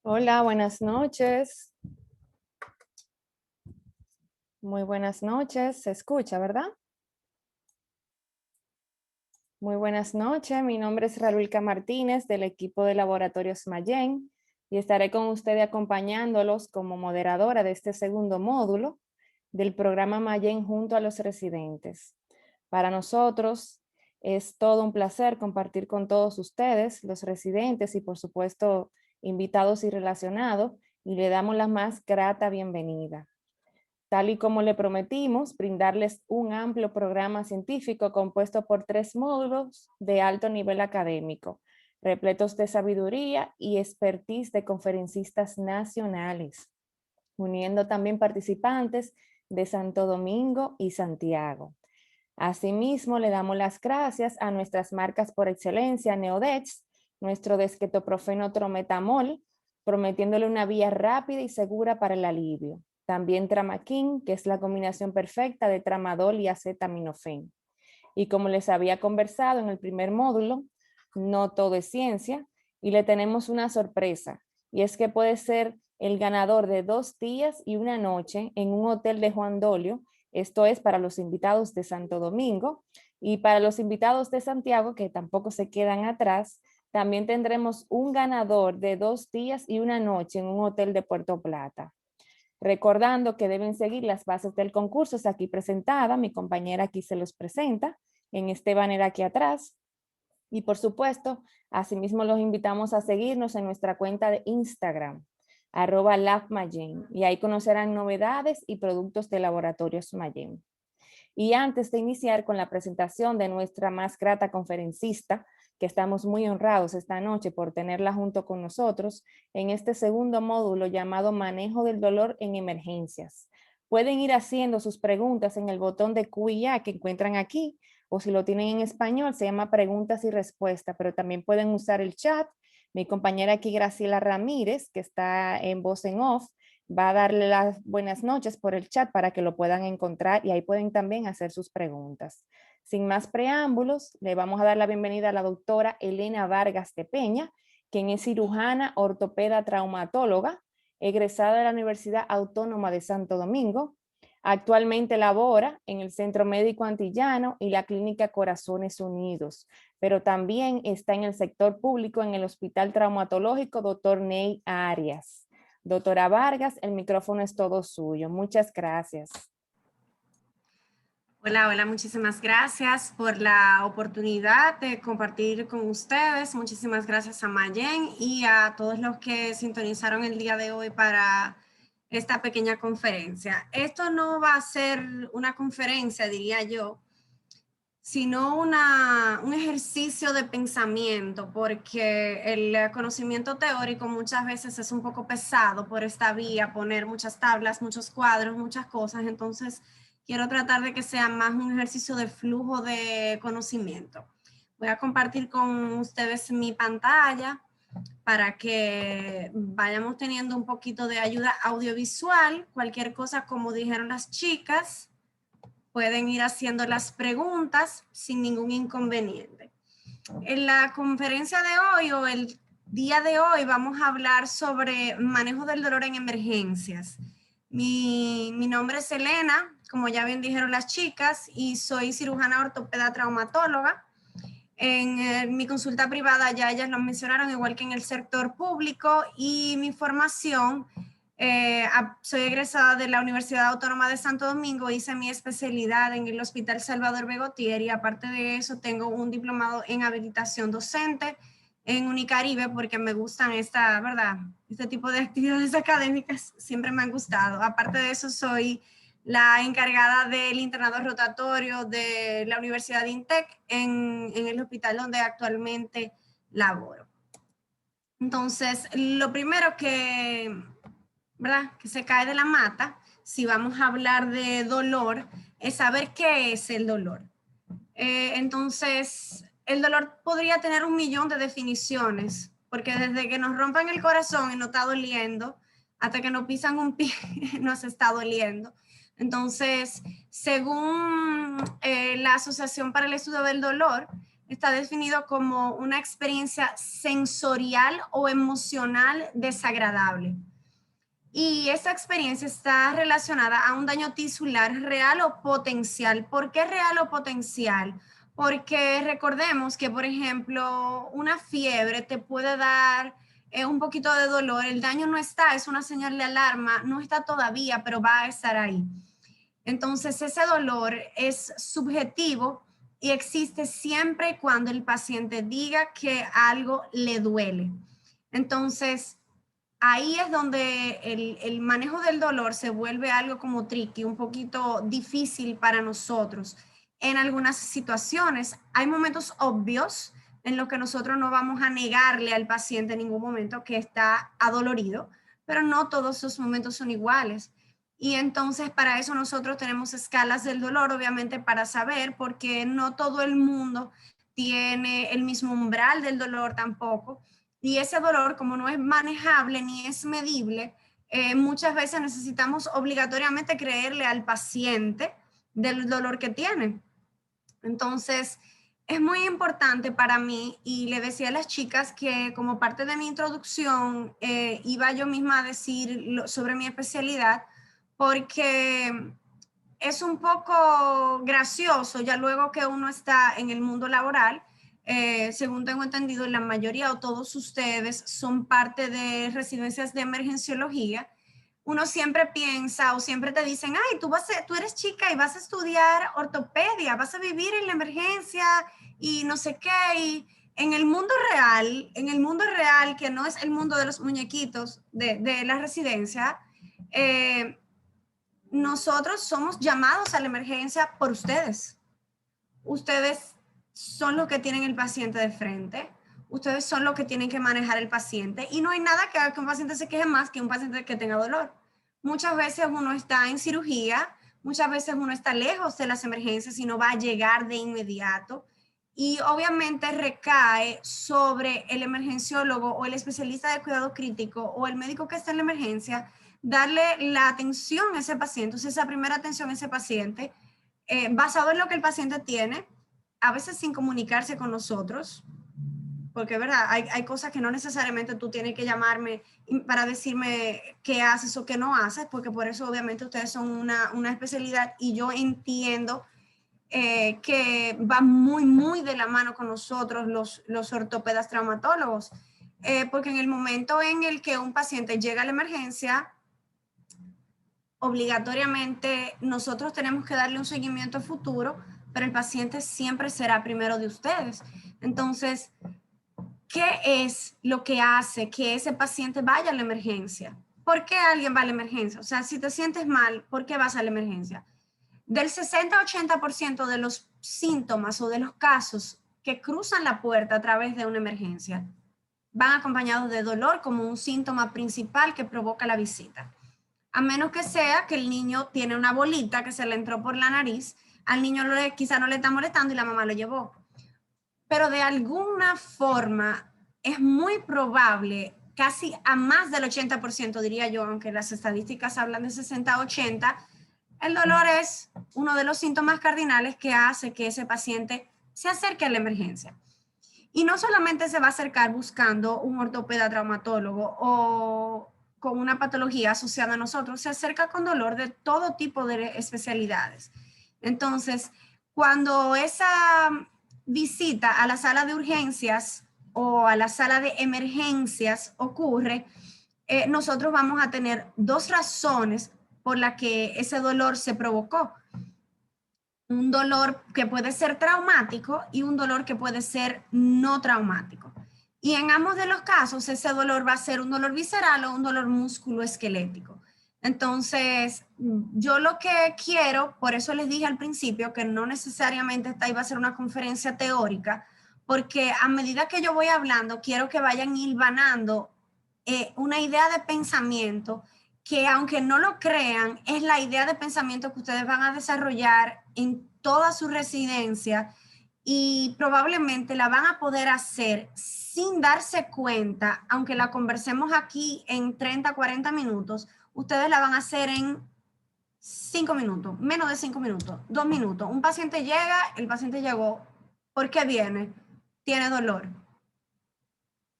Hola, buenas noches. Muy buenas noches. ¿Se escucha, verdad? Muy buenas noches. Mi nombre es Raúlca Martínez del equipo de Laboratorios Mayen y estaré con ustedes acompañándolos como moderadora de este segundo módulo del programa Mayen junto a los residentes. Para nosotros es todo un placer compartir con todos ustedes, los residentes y por supuesto invitados y relacionados, y le damos la más grata bienvenida. Tal y como le prometimos, brindarles un amplio programa científico compuesto por 3 módulos de alto nivel académico, repletos de sabiduría y expertise de conferencistas nacionales, uniendo también participantes de Santo Domingo y Santiago. Asimismo, le damos las gracias a nuestras marcas por excelencia, Neodex, nuestro desquetoprofeno trometamol, prometiéndole una vía rápida y segura para el alivio. También Tramaquin, que es la combinación perfecta de tramadol y acetaminofén. Y como les había conversado en el primer módulo, no todo es ciencia, y le tenemos una sorpresa, y es que puede ser el ganador de 2 días y una noche en un hotel de Juan Dolio. Esto es para los invitados de Santo Domingo, y para los invitados de Santiago, que tampoco se quedan atrás, también tendremos un ganador de 2 días y una noche en un hotel de Puerto Plata. Recordando que deben seguir las bases del concurso, es aquí presentada, mi compañera aquí se los presenta, en este banner aquí atrás. Y por supuesto, asimismo los invitamos a seguirnos en nuestra cuenta de Instagram, @LabMayen, y ahí conocerán novedades y productos de Laboratorios Mayen. Y antes de iniciar con la presentación de nuestra más grata conferencista, que estamos muy honrados esta noche por tenerla junto con nosotros en este segundo módulo llamado Manejo del Dolor en Emergencias. Pueden ir haciendo sus preguntas en el botón de Q&A que encuentran aquí, o si lo tienen en español, se llama preguntas y respuestas, pero también pueden usar el chat. Mi compañera aquí, Graciela Ramírez, que está en voz en off, va a darle las buenas noches por el chat para que lo puedan encontrar y ahí pueden también hacer sus preguntas. Sin más preámbulos, le vamos a dar la bienvenida a la doctora Elena Vargas de Peña, quien es cirujana ortopeda traumatóloga, egresada de la Universidad Autónoma de Santo Domingo. Actualmente labora en el Centro Médico Antillano y la Clínica Corazones Unidos, pero también está en el sector público en el Hospital Traumatológico Dr. Ney Arias. Doctora Vargas, el micrófono es todo suyo. Muchas gracias. Hola, hola, muchísimas gracias por la oportunidad de compartir con ustedes. Muchísimas gracias a Mayen y a todos los que sintonizaron el día de hoy para esta pequeña conferencia. Esto no va a ser una conferencia, diría yo, sino un ejercicio de pensamiento, porque el conocimiento teórico muchas veces es un poco pesado por esta vía, poner muchas tablas, muchos cuadros, muchas cosas. Entonces, quiero tratar de que sea más un ejercicio de flujo de conocimiento. Voy a compartir con ustedes mi pantalla para que vayamos teniendo un poquito de ayuda audiovisual. Cualquier cosa, como dijeron las chicas, pueden ir haciendo las preguntas sin ningún inconveniente. En la conferencia de hoy o el día de hoy vamos a hablar sobre manejo del dolor en emergencias. Mi nombre es Elena, como ya bien dijeron las chicas, y soy cirujana ortopeda traumatóloga. En mi consulta privada ya ellas lo mencionaron, igual que en el sector público, y mi formación, soy egresada de la Universidad Autónoma de Santo Domingo, hice mi especialidad en el Hospital Salvador Begotier y aparte de eso tengo un diplomado en habilitación docente en Unicaribe porque me gustan este tipo de actividades académicas, siempre me han gustado. Aparte de eso soy la encargada del internado rotatorio de la Universidad de INTEC en el hospital donde actualmente laboro. Entonces, lo primero que se cae de la mata, si vamos a hablar de dolor, es saber qué es el dolor. Entonces, el dolor podría tener 1.000.000 de definiciones, porque desde que nos rompan el corazón y nos está doliendo, hasta que nos pisan un pie, nos está doliendo. Entonces, según la Asociación para el Estudio del Dolor, está definido como una experiencia sensorial o emocional desagradable. Y esa experiencia está relacionada a un daño tisular real o potencial. ¿Por qué real o potencial? Porque recordemos que, por ejemplo, una fiebre te puede dar un poquito de dolor. El daño no está, es una señal de alarma, no está todavía, pero va a estar ahí. Entonces, ese dolor es subjetivo y existe siempre y cuando el paciente diga que algo le duele. Entonces, ahí es donde el manejo del dolor se vuelve algo como tricky, un poquito difícil para nosotros. En algunas situaciones hay momentos obvios en los que nosotros no vamos a negarle al paciente en ningún momento que está adolorido, pero no todos esos momentos son iguales. Y entonces para eso nosotros tenemos escalas del dolor, obviamente para saber, porque no todo el mundo tiene el mismo umbral del dolor tampoco. Y ese dolor, como no es manejable ni es medible, muchas veces necesitamos obligatoriamente creerle al paciente del dolor que tiene. Entonces, es muy importante para mí, y le decía a las chicas que como parte de mi introducción iba yo misma a decir sobre mi especialidad, porque es un poco gracioso ya luego que uno está en el mundo laboral. Según tengo entendido, la mayoría o todos ustedes son parte de residencias de emergenciología. Uno siempre piensa o siempre te dicen, ay, tú eres chica y vas a estudiar ortopedia, vas a vivir en la emergencia y no sé qué. Y en el mundo real, que no es el mundo de los muñequitos de la residencia, nosotros somos llamados a la emergencia por ustedes. Ustedes son los que tienen el paciente de frente. Ustedes son los que tienen que manejar el paciente. Y no hay nada que haga que un paciente se queje más que un paciente que tenga dolor. Muchas veces uno está en cirugía, muchas veces uno está lejos de las emergencias y no va a llegar de inmediato. Y obviamente recae sobre el emergenciólogo o el especialista de cuidado crítico o el médico que está en la emergencia darle la atención a ese paciente, entonces esa primera atención a ese paciente, basado en lo que el paciente tiene, a veces sin comunicarse con nosotros, porque verdad, hay cosas que no necesariamente tú tienes que llamarme para decirme qué haces o qué no haces, porque por eso obviamente ustedes son una especialidad y yo entiendo que va muy, muy de la mano con nosotros los ortopedas traumatólogos, porque en el momento en el que un paciente llega a la emergencia, obligatoriamente nosotros tenemos que darle un seguimiento futuro, pero el paciente siempre será primero de ustedes. Entonces, ¿qué es lo que hace que ese paciente vaya a la emergencia? ¿Por qué alguien va a la emergencia? O sea, si te sientes mal, ¿por qué vas a la emergencia? Del 60-80% de los síntomas o de los casos que cruzan la puerta a través de una emergencia van acompañados de dolor como un síntoma principal que provoca la visita. A menos que sea que el niño tiene una bolita que se le entró por la nariz, al niño quizá no le está molestando y la mamá lo llevó. Pero de alguna forma es muy probable, casi a más del 80% diría yo, aunque las estadísticas hablan de 60-80, el dolor es uno de los síntomas cardinales que hace que ese paciente se acerque a la emergencia. Y no solamente se va a acercar buscando un ortopeda traumatólogo o con una patología asociada a nosotros, se acerca con dolor de todo tipo de especialidades. Entonces, cuando esa visita a la sala de urgencias o a la sala de emergencias ocurre, nosotros vamos a tener dos razones por las que ese dolor se provocó. Un dolor que puede ser traumático y un dolor que puede ser no traumático. Y en ambos de los casos, ese dolor va a ser un dolor visceral o un dolor musculoesquelético. Entonces, yo lo que quiero, por eso les dije al principio que no necesariamente esta iba a ser una conferencia teórica, porque a medida que yo voy hablando, quiero que vayan hilvanando una idea de pensamiento que, aunque no lo crean, es la idea de pensamiento que ustedes van a desarrollar en toda su residencia y probablemente la van a poder hacer sin darse cuenta, aunque la conversemos aquí en 30-40 minutos, ustedes la van a hacer en 5 minutos, menos de 5 minutos, 2 minutos. Un paciente llega, el paciente llegó, ¿Por qué viene? Tiene dolor.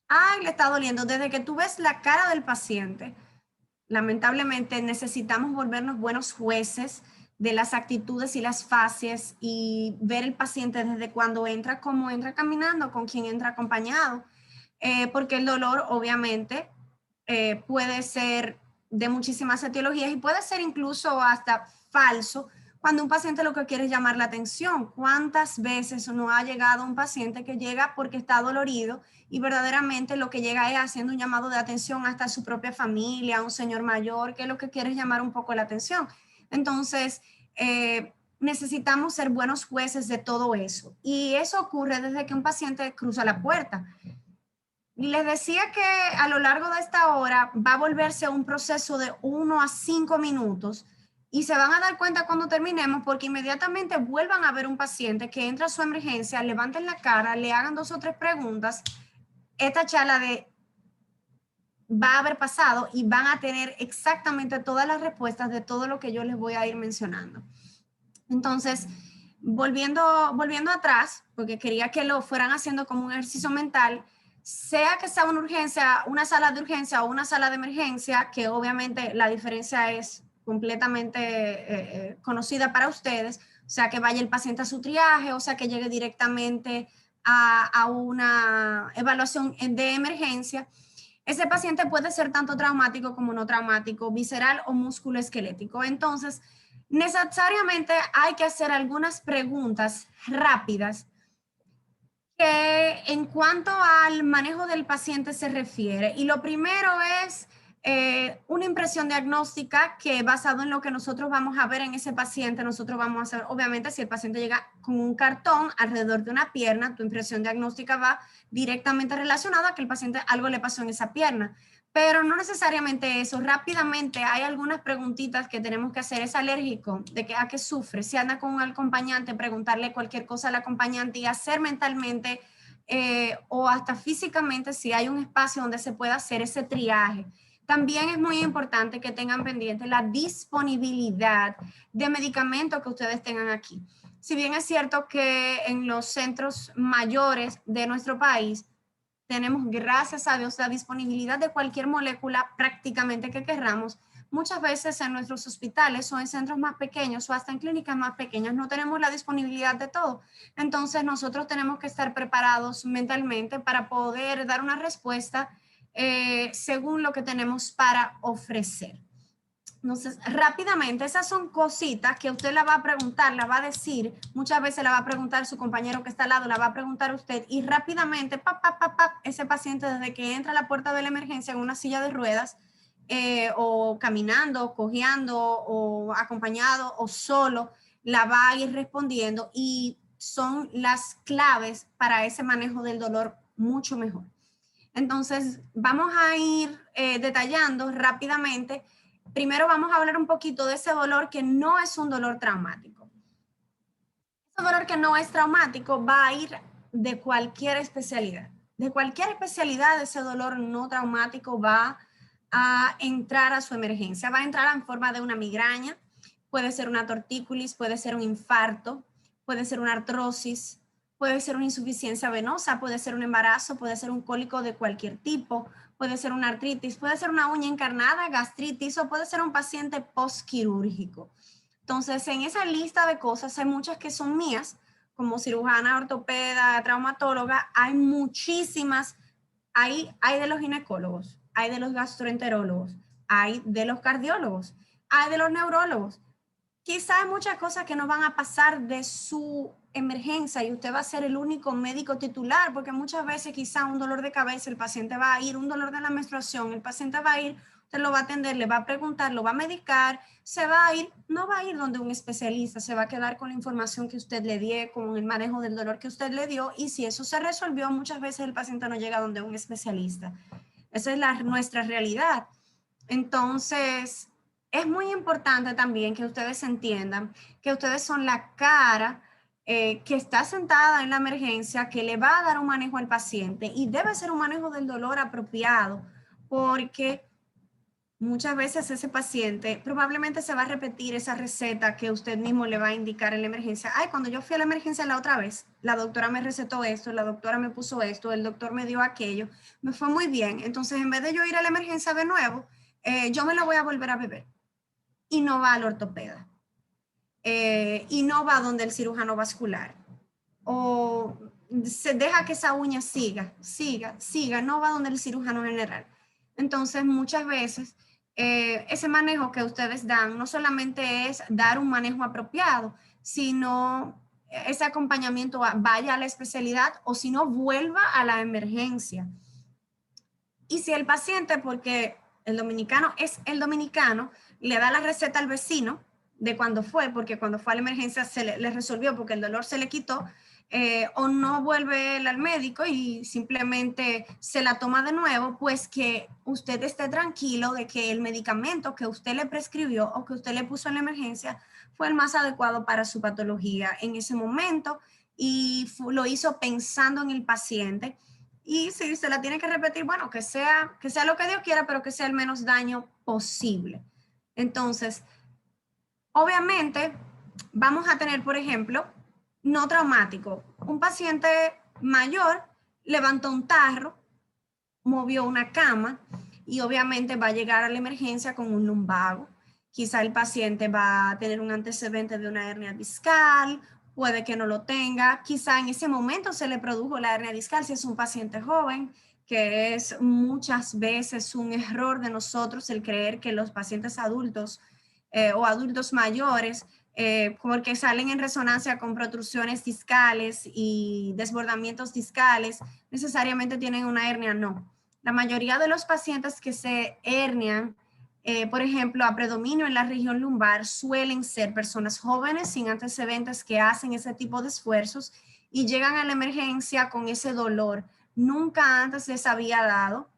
Ay, le está doliendo. Desde que tú ves la cara del paciente, lamentablemente necesitamos volvernos buenos jueces de las actitudes y las fases y ver el paciente desde cuando entra, cómo entra caminando, con quién entra acompañado, porque el dolor obviamente puede ser de muchísimas etiologías y puede ser incluso hasta falso cuando un paciente lo que quiere es llamar la atención. ¿Cuántas veces no ha llegado un paciente que llega porque está dolorido y verdaderamente lo que llega es haciendo un llamado de atención hasta su propia familia, un señor mayor, que lo que quiere es llamar un poco la atención? Entonces, necesitamos ser buenos jueces de todo eso. Y eso ocurre desde que un paciente cruza la puerta. Y les decía que a lo largo de esta hora va a volverse un proceso de 1 a 5 minutos y se van a dar cuenta cuando terminemos porque inmediatamente vuelvan a ver un paciente que entra a su emergencia, levanten la cara, le hagan 2 o 3 preguntas. Esta charla va a haber pasado y van a tener exactamente todas las respuestas de todo lo que yo les voy a ir mencionando. Entonces, volviendo atrás, porque quería que lo fueran haciendo como un ejercicio mental, sea que sea una urgencia, una sala de urgencia o una sala de emergencia, que obviamente la diferencia es completamente conocida para ustedes, o sea, que vaya el paciente a su triaje, o sea, que llegue directamente a una evaluación de emergencia. Ese paciente puede ser tanto traumático como no traumático, visceral o musculoesquelético. Entonces, necesariamente hay que hacer algunas preguntas rápidas que en cuanto al manejo del paciente se refiere. Y lo primero es una impresión diagnóstica que basado en lo que nosotros vamos a ver en ese paciente, nosotros vamos a hacer, obviamente si el paciente llega con un cartón alrededor de una pierna, tu impresión diagnóstica va directamente relacionada a que el paciente algo le pasó en esa pierna. Pero no necesariamente eso. Rápidamente hay algunas preguntitas que tenemos que hacer. ¿Es alérgico? ¿A qué sufre? Si anda con un acompañante, preguntarle cualquier cosa al acompañante y hacer mentalmente o hasta físicamente si hay un espacio donde se pueda hacer ese triaje. También es muy importante que tengan pendiente la disponibilidad de medicamentos que ustedes tengan aquí. Si bien es cierto que en los centros mayores de nuestro país tenemos, gracias a Dios, la disponibilidad de cualquier molécula prácticamente que querramos. Muchas veces en nuestros hospitales o en centros más pequeños o hasta en clínicas más pequeñas no tenemos la disponibilidad de todo. Entonces nosotros tenemos que estar preparados mentalmente para poder dar una respuesta según lo que tenemos para ofrecer. Entonces, rápidamente, esas son cositas que usted la va a preguntar, la va a decir, muchas veces la va a preguntar su compañero que está al lado, la va a preguntar usted y rápidamente, ese paciente desde que entra a la puerta de la emergencia en una silla de ruedas o caminando, cojeando o acompañado o solo, la va a ir respondiendo y son las claves para ese manejo del dolor mucho mejor. Entonces, vamos a ir detallando rápidamente. Primero vamos a hablar un poquito de ese dolor que no es un dolor traumático. Ese dolor que no es traumático va a ir de cualquier especialidad. De cualquier especialidad, ese dolor no traumático va a entrar a su emergencia. Va a entrar en forma de una migraña, puede ser una tortícolis, puede ser un infarto, puede ser una artrosis, puede ser una insuficiencia venosa, puede ser un embarazo, puede ser un cólico de cualquier tipo, puede ser una artritis, puede ser una uña encarnada, gastritis o puede ser un paciente postquirúrgico. Entonces, en esa lista de cosas hay muchas que son mías, como cirujana, ortopeda, traumatóloga, hay muchísimas, hay de los ginecólogos, hay de los gastroenterólogos, hay de los cardiólogos, hay de los neurólogos. Quizá hay muchas cosas que no van a pasar de su emergencia y usted va a ser el único médico titular, porque muchas veces quizá un dolor de cabeza, el paciente va a ir, un dolor de la menstruación, el paciente va a ir, usted lo va a atender, le va a preguntar, lo va a medicar, se va a ir, no va a ir donde un especialista, se va a quedar con la información que usted le dio, con el manejo del dolor que usted le dio y si eso se resolvió, muchas veces el paciente no llega donde un especialista. Esa es nuestra realidad. Entonces, es muy importante también que ustedes entiendan que ustedes son la cara que está sentada en la emergencia, que le va a dar un manejo al paciente y debe ser un manejo del dolor apropiado porque muchas veces ese paciente probablemente se va a repetir esa receta que usted mismo le va a indicar en la emergencia. Ay, cuando yo fui a la emergencia la otra vez, la doctora me recetó esto, la doctora me puso esto, el doctor me dio aquello, me fue muy bien. Entonces, en vez de yo ir a la emergencia de nuevo, yo me lo voy a volver a beber. Y no va al ortopeda. Y no va donde el cirujano vascular. O se deja que esa uña siga, no va donde el cirujano general. Entonces, muchas veces, ese manejo que ustedes dan no solamente es dar un manejo apropiado, sino ese acompañamiento vaya a la especialidad o si no, vuelva a la emergencia. Y si el paciente, porque el dominicano es el dominicano, le da la receta al vecino de cuando fue, porque cuando fue a la emergencia se le resolvió porque el dolor se le quitó, o no vuelve él al médico y simplemente se la toma de nuevo, pues que usted esté tranquilo de que el medicamento que usted le prescribió o que usted le puso en la emergencia fue el más adecuado para su patología en ese momento y lo hizo pensando en el paciente. Y si se la tiene que repetir, bueno, que sea lo que Dios quiera, pero que sea el menos daño posible. Entonces, obviamente, vamos a tener, por ejemplo, no traumático. Un paciente mayor levantó un tarro, movió una cama y obviamente va a llegar a la emergencia con un lumbago. Quizá el paciente va a tener un antecedente de una hernia discal, puede que no lo tenga. Quizá en ese momento se le produjo la hernia discal si es un paciente joven, que es muchas veces un error de nosotros el creer que los pacientes adultos o adultos mayores, porque salen en resonancia con protrusiones discales y desbordamientos discales, necesariamente tienen una hernia, no. La mayoría de los pacientes que se hernian, por ejemplo, a predominio en la región lumbar, suelen ser personas jóvenes sin antecedentes que hacen ese tipo de esfuerzos y llegan a la emergencia con ese dolor. Nunca antes les había dado.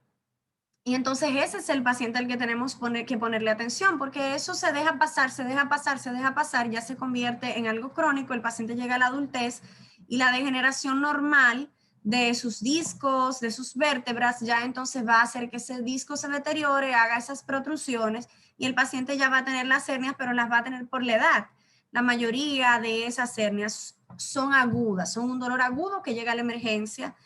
Y entonces ese es el paciente al que tenemos que ponerle atención, porque eso se deja pasar, ya se convierte en algo crónico, el paciente llega a la adultez y la degeneración normal de sus discos, de sus vértebras, ya entonces va a hacer que ese disco se deteriore, haga esas protrusiones y el paciente ya va a tener las hernias, pero las va a tener por la edad. La mayoría de esas hernias son agudas, son un dolor agudo que llega a la emergencia.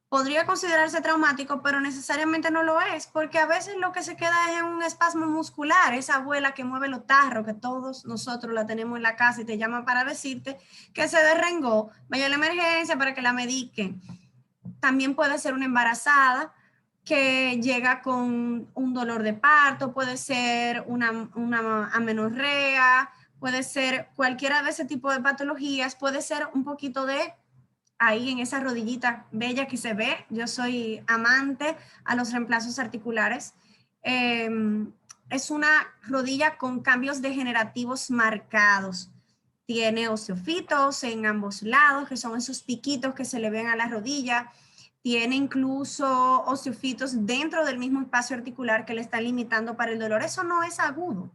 Podría considerarse traumático, pero necesariamente no lo es, porque a veces lo que se queda es un espasmo muscular, esa abuela que mueve los tarros, que todos nosotros la tenemos en la casa y te llaman para decirte que se derrengó, vaya a la emergencia para que la mediquen. También puede ser una embarazada que llega con un dolor de parto, puede ser una amenorrea, puede ser cualquiera de ese tipo de patologías, puede ser un poquito de ahí en esa rodillita bella que se ve. Yo soy amante a los reemplazos articulares. Es una rodilla con cambios degenerativos marcados. Tiene osteofitos en ambos lados, que son esos piquitos que se le ven a la rodilla. Tiene incluso osteofitos dentro del mismo espacio articular que le están limitando para el dolor. Eso no es agudo.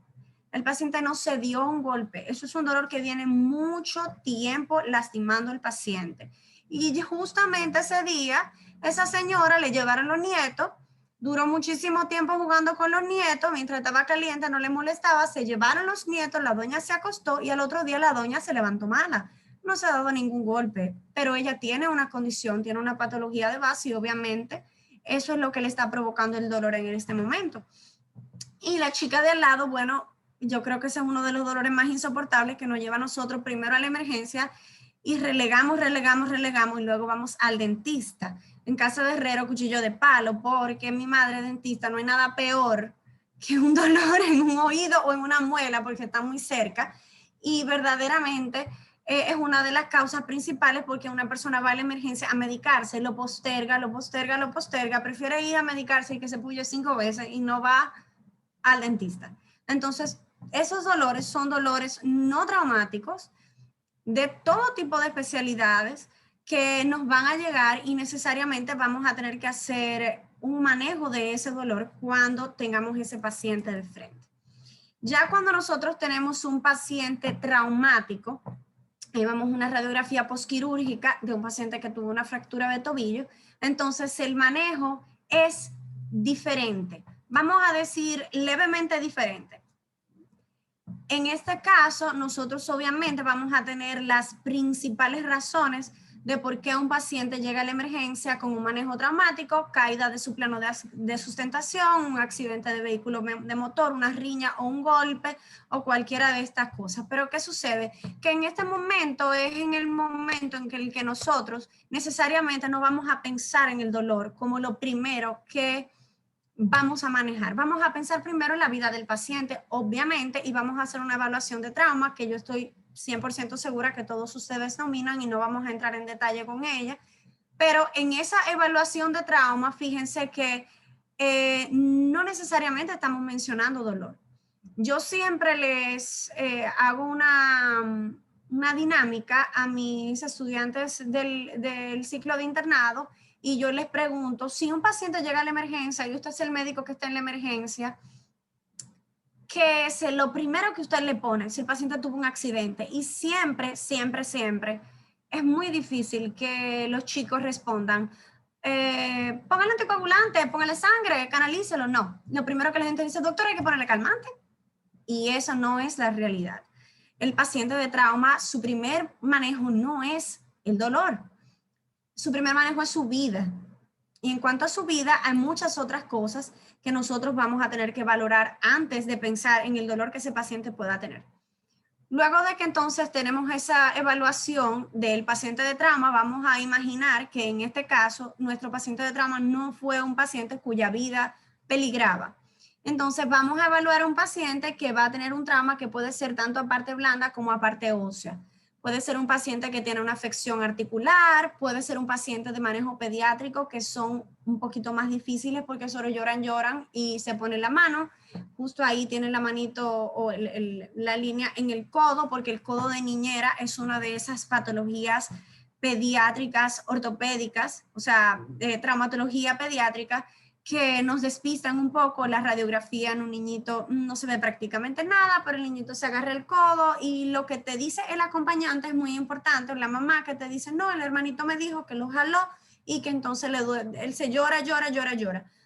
El paciente no se dio un golpe. Eso es un dolor que viene mucho tiempo lastimando al paciente. Y justamente ese día, esa señora le llevaron los nietos, duró muchísimo tiempo jugando con los nietos, mientras estaba caliente, no le molestaba, se llevaron los nietos, la doña se acostó y al otro día la doña se levantó mala. No se ha dado ningún golpe, pero ella tiene una condición, tiene una patología de base y obviamente eso es lo que le está provocando el dolor en este momento. Y la chica de al lado, bueno, yo creo que ese es uno de los dolores más insoportables que nos lleva a nosotros primero a la emergencia y relegamos y luego vamos al dentista. En casa de herrero, cuchillo de palo, porque mi madre dentista, no hay nada peor que un dolor en un oído o en una muela porque está muy cerca y verdaderamente es una de las causas principales porque una persona va a la emergencia a medicarse, lo posterga, prefiere ir a medicarse y que se puye 5 veces y no va al dentista. Entonces, esos dolores son dolores no traumáticos de todo tipo de especialidades que nos van a llegar y necesariamente vamos a tener que hacer un manejo de ese dolor cuando tengamos ese paciente de frente. Ya cuando nosotros tenemos un paciente traumático, vemos una radiografía posquirúrgica de un paciente que tuvo una fractura de tobillo, entonces el manejo es diferente. vamos a decir, levemente diferente. En este caso, nosotros obviamente vamos a tener las principales razones de por qué un paciente llega a la emergencia con un manejo traumático, caída de su plano de sustentación, un accidente de vehículo de motor, una riña o un golpe o cualquiera de estas cosas. Pero ¿qué sucede? Que en este momento es en el momento en el que nosotros necesariamente no vamos a pensar en el dolor como lo primero que vamos a manejar. Vamos a pensar primero en la vida del paciente, obviamente, y vamos a hacer una evaluación de trauma que yo estoy 100% segura que todos ustedes dominan y no vamos a entrar en detalle con ella. Pero en esa evaluación de trauma, fíjense que no necesariamente estamos mencionando dolor. Yo siempre les hago una dinámica a mis estudiantes del ciclo de internado y yo les pregunto, si un paciente llega a la emergencia y usted es el médico que está en la emergencia, ¿qué es lo primero que usted le pone si el paciente tuvo un accidente? Y siempre, siempre, siempre es muy difícil que los chicos respondan, póngale anticoagulante, póngale sangre, canalícelo. No, lo primero que la gente dice, doctor, hay que ponerle calmante. Y eso no es la realidad. El paciente de trauma, su primer manejo no es el dolor. Su primer manejo es su vida. Y en cuanto a su vida, hay muchas otras cosas que nosotros vamos a tener que valorar antes de pensar en el dolor que ese paciente pueda tener. Luego de que entonces tenemos esa evaluación del paciente de trauma, vamos a imaginar que en este caso nuestro paciente de trauma no fue un paciente cuya vida peligraba. Entonces vamos a evaluar a un paciente que va a tener un trauma que puede ser tanto a parte blanda como a parte ósea. Puede ser un paciente que tiene una afección articular, puede ser un paciente de manejo pediátrico que son un poquito más difíciles porque solo lloran y se pone la mano. Justo ahí tiene la manito o la línea en el codo porque el codo de niñera es una de esas patologías pediátricas ortopédicas, o sea, de traumatología pediátrica que nos despistan un poco. La radiografía en un niñito no se ve prácticamente nada, pero el niñito se agarra el codo y lo que te dice el acompañante es muy importante, la mamá que te dice, no, el hermanito me dijo que lo jaló y que entonces él se llora.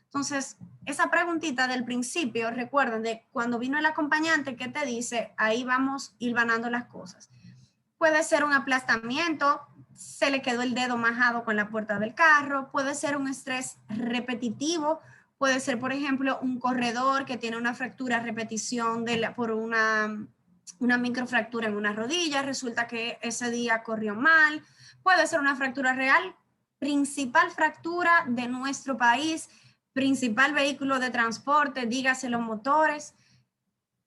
Entonces, esa preguntita del principio, recuerden, de cuando vino el acompañante, ¿qué te dice? Ahí vamos a ir hilvanando las cosas. Puede ser un aplastamiento, se le quedó el dedo majado con la puerta del carro, puede ser un estrés repetitivo, puede ser, por ejemplo, un corredor que tiene una fractura a repetición por una microfractura en una rodilla, resulta que ese día corrió mal, puede ser una fractura real, principal fractura de nuestro país, principal vehículo de transporte, dígase los motores,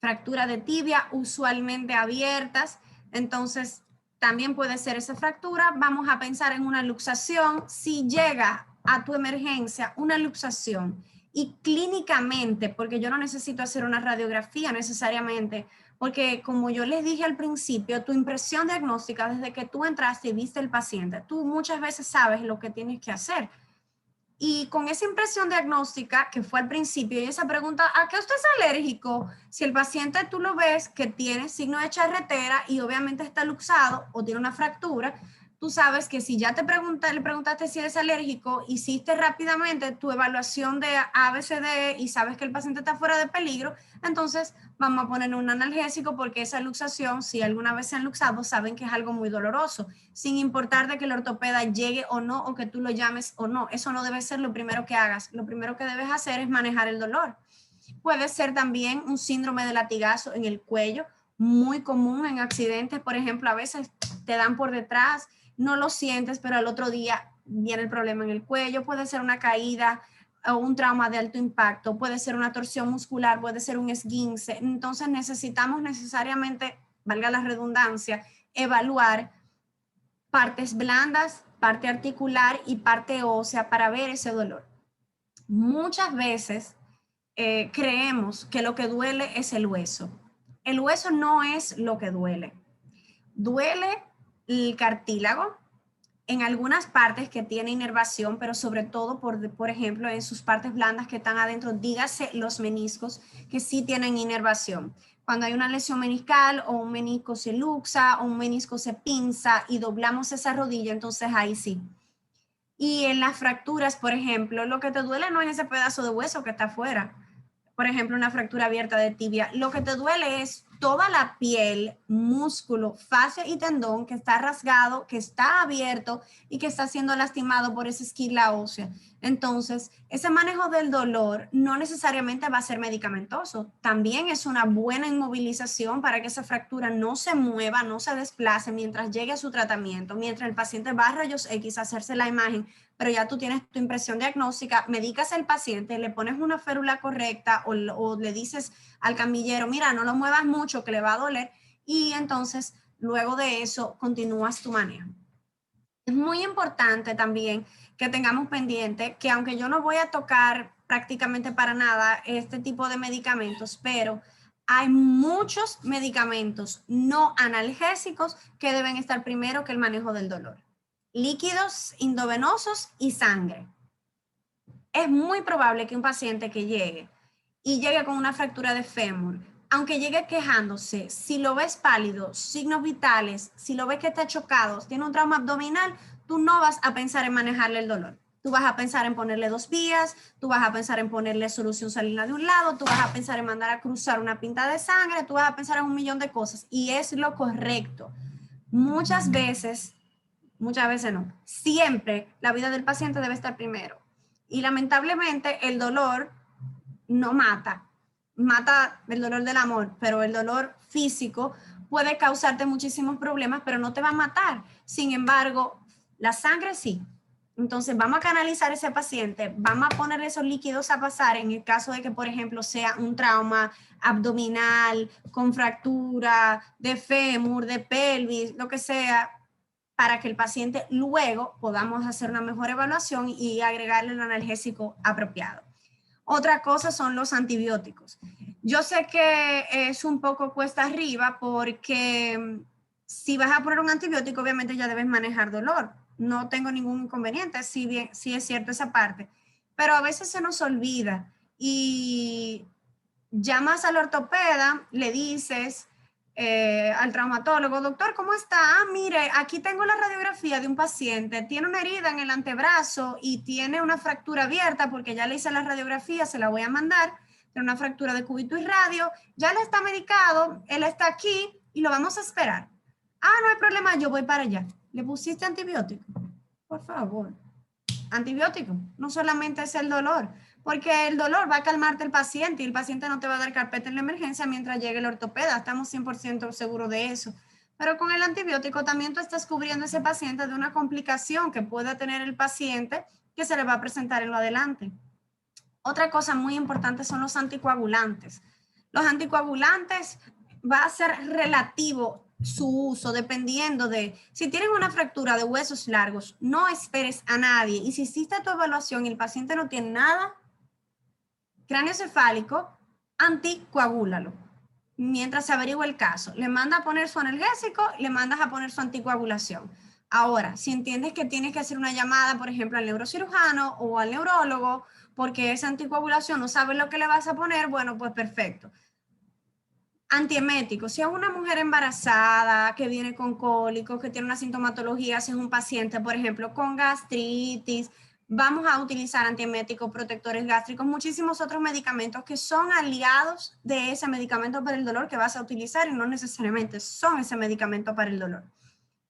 fractura de tibia, usualmente abiertas, entonces también puede ser esa fractura. Vamos a pensar en una luxación. Si llega a tu emergencia una luxación y clínicamente, porque yo no necesito hacer una radiografía necesariamente, porque como yo les dije al principio, tu impresión diagnóstica desde que tú entraste y viste el paciente, tú muchas veces sabes lo que tienes que hacer. Y con esa impresión diagnóstica que fue al principio y esa pregunta, ¿a qué usted es alérgico? Si el paciente tú lo ves que tiene signo de charretera y obviamente está luxado o tiene una fractura, tú sabes que si ya le preguntaste si eres alérgico, hiciste rápidamente tu evaluación de ABCD y sabes que el paciente está fuera de peligro, entonces vamos a poner un analgésico porque esa luxación, si alguna vez se han luxado, saben que es algo muy doloroso, sin importar de que el ortopeda llegue o no, o que tú lo llames o no. Eso no debe ser lo primero que hagas. Lo primero que debes hacer es manejar el dolor. Puede ser también un síndrome de latigazo en el cuello, muy común en accidentes. Por ejemplo, a veces te dan por detrás, no lo sientes, pero al otro día viene el problema en el cuello. Puede ser una caída o un trauma de alto impacto, puede ser una torsión muscular, puede ser un esguince. Entonces necesitamos necesariamente, valga la redundancia, evaluar partes blandas, parte articular y parte ósea para ver ese dolor. Muchas veces creemos que lo que duele es el hueso. El hueso no es lo que duele. Duele el cartílago en algunas partes que tiene inervación, pero sobre todo, por ejemplo, en sus partes blandas que están adentro, dígase los meniscos, que sí tienen inervación. Cuando hay una lesión meniscal o un menisco se luxa o un menisco se pinza y doblamos esa rodilla, entonces ahí sí. Y en las fracturas, por ejemplo, lo que te duele no es ese pedazo de hueso que está afuera. por ejemplo, una fractura abierta de tibia, lo que te duele es toda la piel, músculo, fascia y tendón que está rasgado, que está abierto y que está siendo lastimado por esa esquila ósea. Entonces, ese manejo del dolor no necesariamente va a ser medicamentoso. También es una buena inmovilización para que esa fractura no se mueva, no se desplace mientras llegue a su tratamiento, mientras el paciente va a rayos X a hacerse la imagen, pero ya tú tienes tu impresión diagnóstica, medicas al paciente, le pones una férula correcta o le dices al camillero, mira, no lo muevas mucho que le va a doler, y entonces luego de eso continúas tu manejo. Es muy importante también que tengamos pendiente que aunque yo no voy a tocar prácticamente para nada este tipo de medicamentos, pero hay muchos medicamentos no analgésicos que deben estar primero que el manejo del dolor. Líquidos endovenosos y sangre. Es muy probable que un paciente que llegue con una fractura de fémur, aunque llegue quejándose, si lo ves pálido, signos vitales, si lo ves que está chocado, tiene un trauma abdominal, tú no vas a pensar en manejarle el dolor. Tú vas a pensar en ponerle 2 vías, tú vas a pensar en ponerle solución salina de un lado, tú vas a pensar en mandar a cruzar una pinta de sangre, tú vas a pensar en un millón de cosas, y es lo correcto. Muchas veces no, siempre la vida del paciente debe estar primero. Y lamentablemente el dolor no mata el dolor del amor, pero el dolor físico puede causarte muchísimos problemas, pero no te va a matar. Sin embargo, la sangre sí. Entonces vamos a canalizar a ese paciente, vamos a poner esos líquidos a pasar en el caso de que, por ejemplo, sea un trauma abdominal, con fractura de fémur, de pelvis, lo que sea, para que el paciente luego podamos hacer una mejor evaluación y agregarle el analgésico apropiado. Otra cosa son los antibióticos. Yo sé que es un poco cuesta arriba porque si vas a poner un antibiótico, obviamente ya debes manejar dolor. No tengo ningún inconveniente, sí es cierto esa parte, pero a veces se nos olvida y llamas al ortopeda, le dices al traumatólogo, doctor, ¿cómo está? Ah, mire, aquí tengo la radiografía de un paciente, tiene una herida en el antebrazo y tiene una fractura abierta porque ya le hice la radiografía, se la voy a mandar, tiene una fractura de cúbito y radio, ya le está medicado, él está aquí y lo vamos a esperar. Ah, no hay problema, yo voy para allá. ¿Le pusiste antibiótico? Por favor. Antibiótico, no solamente es el dolor, porque el dolor va a calmarte el paciente y el paciente no te va a dar carpeta en la emergencia mientras llegue el ortopeda, estamos 100% seguros de eso. Pero con el antibiótico también tú estás cubriendo a ese paciente de una complicación que pueda tener el paciente que se le va a presentar en lo adelante. Otra cosa muy importante son los anticoagulantes. Los anticoagulantes va a ser relativo su uso dependiendo de si tienen una fractura de huesos largos, no esperes a nadie. Y si hiciste tu evaluación y el paciente no tiene nada craneoencefálico, anticoagúlalo. Mientras se averigua el caso, le manda a poner su analgésico, le mandas a poner su anticoagulación. Ahora, si entiendes que tienes que hacer una llamada, por ejemplo, al neurocirujano o al neurólogo, porque esa anticoagulación no sabes lo que le vas a poner, bueno, pues perfecto. Antieméticos, si es una mujer embarazada que viene con cólicos, que tiene una sintomatología, si es un paciente, por ejemplo, con gastritis, vamos a utilizar antieméticos, protectores gástricos, muchísimos otros medicamentos que son aliados de ese medicamento para el dolor que vas a utilizar y no necesariamente son ese medicamento para el dolor.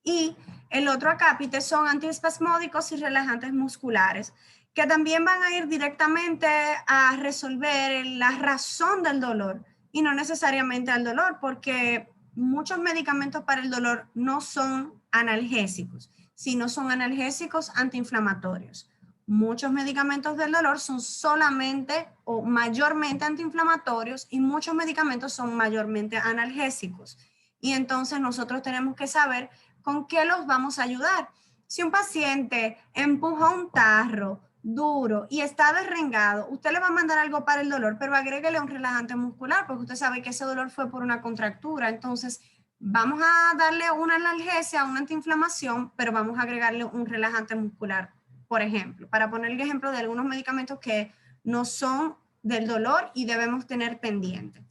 Y el otro acápite son antiespasmódicos y relajantes musculares, que también van a ir directamente a resolver la razón del dolor y no necesariamente al dolor, porque muchos medicamentos para el dolor no son analgésicos, sino son analgésicos antiinflamatorios. Muchos medicamentos del dolor son solamente o mayormente antiinflamatorios y muchos medicamentos son mayormente analgésicos. Y entonces nosotros tenemos que saber con qué los vamos a ayudar. Si un paciente empuja un tarro duro y está derrengado, usted le va a mandar algo para el dolor, pero agréguele un relajante muscular porque usted sabe que ese dolor fue por una contractura. Entonces, vamos a darle una analgesia, una antiinflamación, pero vamos a agregarle un relajante muscular, por ejemplo, para poner el ejemplo de algunos medicamentos que no son del dolor y debemos tener pendiente.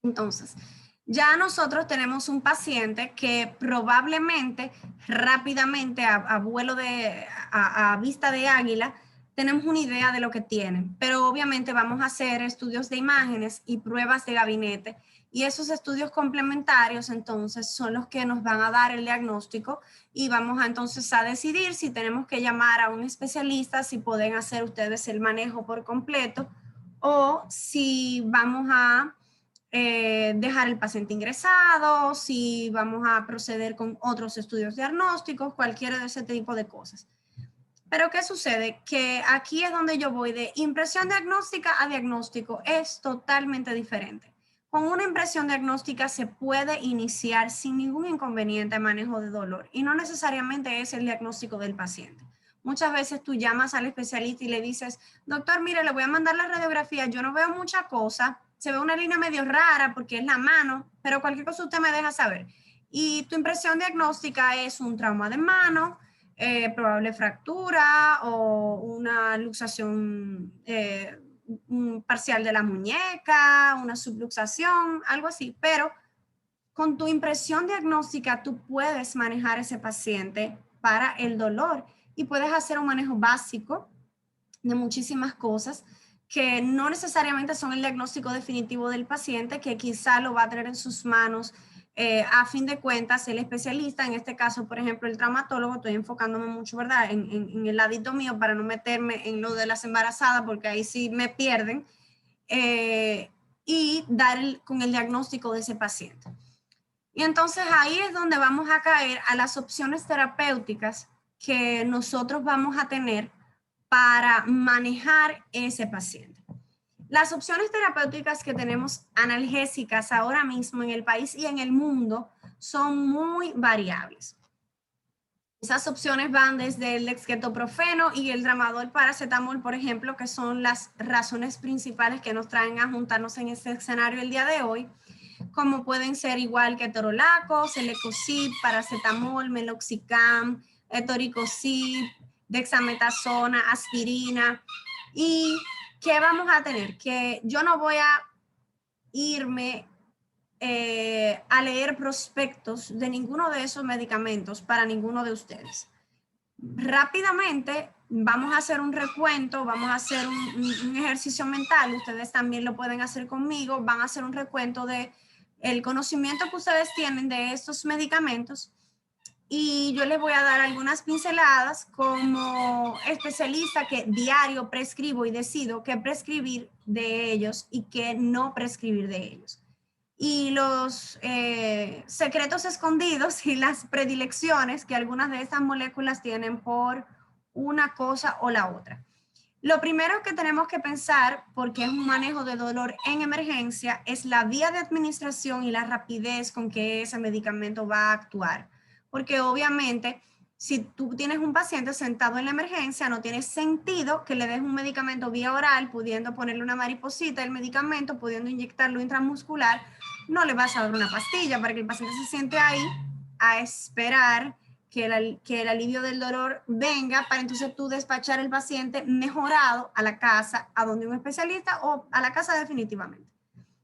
Entonces, ya nosotros tenemos un paciente que probablemente rápidamente a vuelo a vista de águila tenemos una idea de lo que tienen, pero obviamente vamos a hacer estudios de imágenes y pruebas de gabinete, y esos estudios complementarios entonces son los que nos van a dar el diagnóstico, y vamos a entonces a decidir si tenemos que llamar a un especialista, si pueden hacer ustedes el manejo por completo, o si vamos a dejar el paciente ingresado, si vamos a proceder con otros estudios diagnósticos, cualquiera de ese tipo de cosas. Pero ¿qué sucede? Que aquí es donde yo voy de impresión diagnóstica a diagnóstico. Es totalmente diferente. Con una impresión diagnóstica se puede iniciar sin ningún inconveniente el manejo de dolor y no necesariamente es el diagnóstico del paciente. Muchas veces tú llamas al especialista y le dices, doctor, mire, le voy a mandar la radiografía, yo no veo mucha cosa, se ve una línea medio rara porque es la mano, pero cualquier cosa usted me deja saber. Y tu impresión diagnóstica es un trauma de mano, probable fractura o una luxación parcial de la muñeca, una subluxación, algo así, pero con tu impresión diagnóstica tú puedes manejar ese paciente para el dolor y puedes hacer un manejo básico de muchísimas cosas que no necesariamente son el diagnóstico definitivo del paciente, que quizá lo va a tener en sus manos. A fin de cuentas, el especialista, en este caso, por ejemplo, el traumatólogo, estoy enfocándome mucho, ¿verdad?, en el ladito mío para no meterme en lo de las embarazadas, porque ahí sí me pierden, y dar con el diagnóstico de ese paciente. Y entonces ahí es donde vamos a caer a las opciones terapéuticas que nosotros vamos a tener para manejar ese paciente. Las opciones terapéuticas que tenemos analgésicas ahora mismo en el país y en el mundo son muy variables. Esas opciones van desde el dexketoprofeno y el tramadol paracetamol, por ejemplo, que son las razones principales que nos traen a juntarnos en este escenario el día de hoy, como pueden ser igual ketorolaco, celecoxib, paracetamol, meloxicam, etoricozib, dexametasona, aspirina. ¿Y qué vamos a tener? Que yo no voy a irme a leer prospectos de ninguno de esos medicamentos para ninguno de ustedes. Rápidamente vamos a hacer un recuento, vamos a hacer un ejercicio mental, ustedes también lo pueden hacer conmigo, van a hacer un recuento de el conocimiento que ustedes tienen de estos medicamentos y yo les voy a dar algunas pinceladas como especialista que diario prescribo y decido qué prescribir de ellos y qué no prescribir de ellos. Y los secretos escondidos y las predilecciones que algunas de estas moléculas tienen por una cosa o la otra. Lo primero que tenemos que pensar, porque es un manejo de dolor en emergencia, es la vía de administración y la rapidez con que ese medicamento va a actuar. Porque obviamente, si tú tienes un paciente sentado en la emergencia, no tiene sentido que le des un medicamento vía oral, pudiendo ponerle una mariposita el medicamento, pudiendo inyectarlo intramuscular, no le vas a dar una pastilla para que el paciente se siente ahí a esperar que el alivio del dolor venga para entonces tú despachar el paciente mejorado a la casa, a donde un especialista o a la casa definitivamente.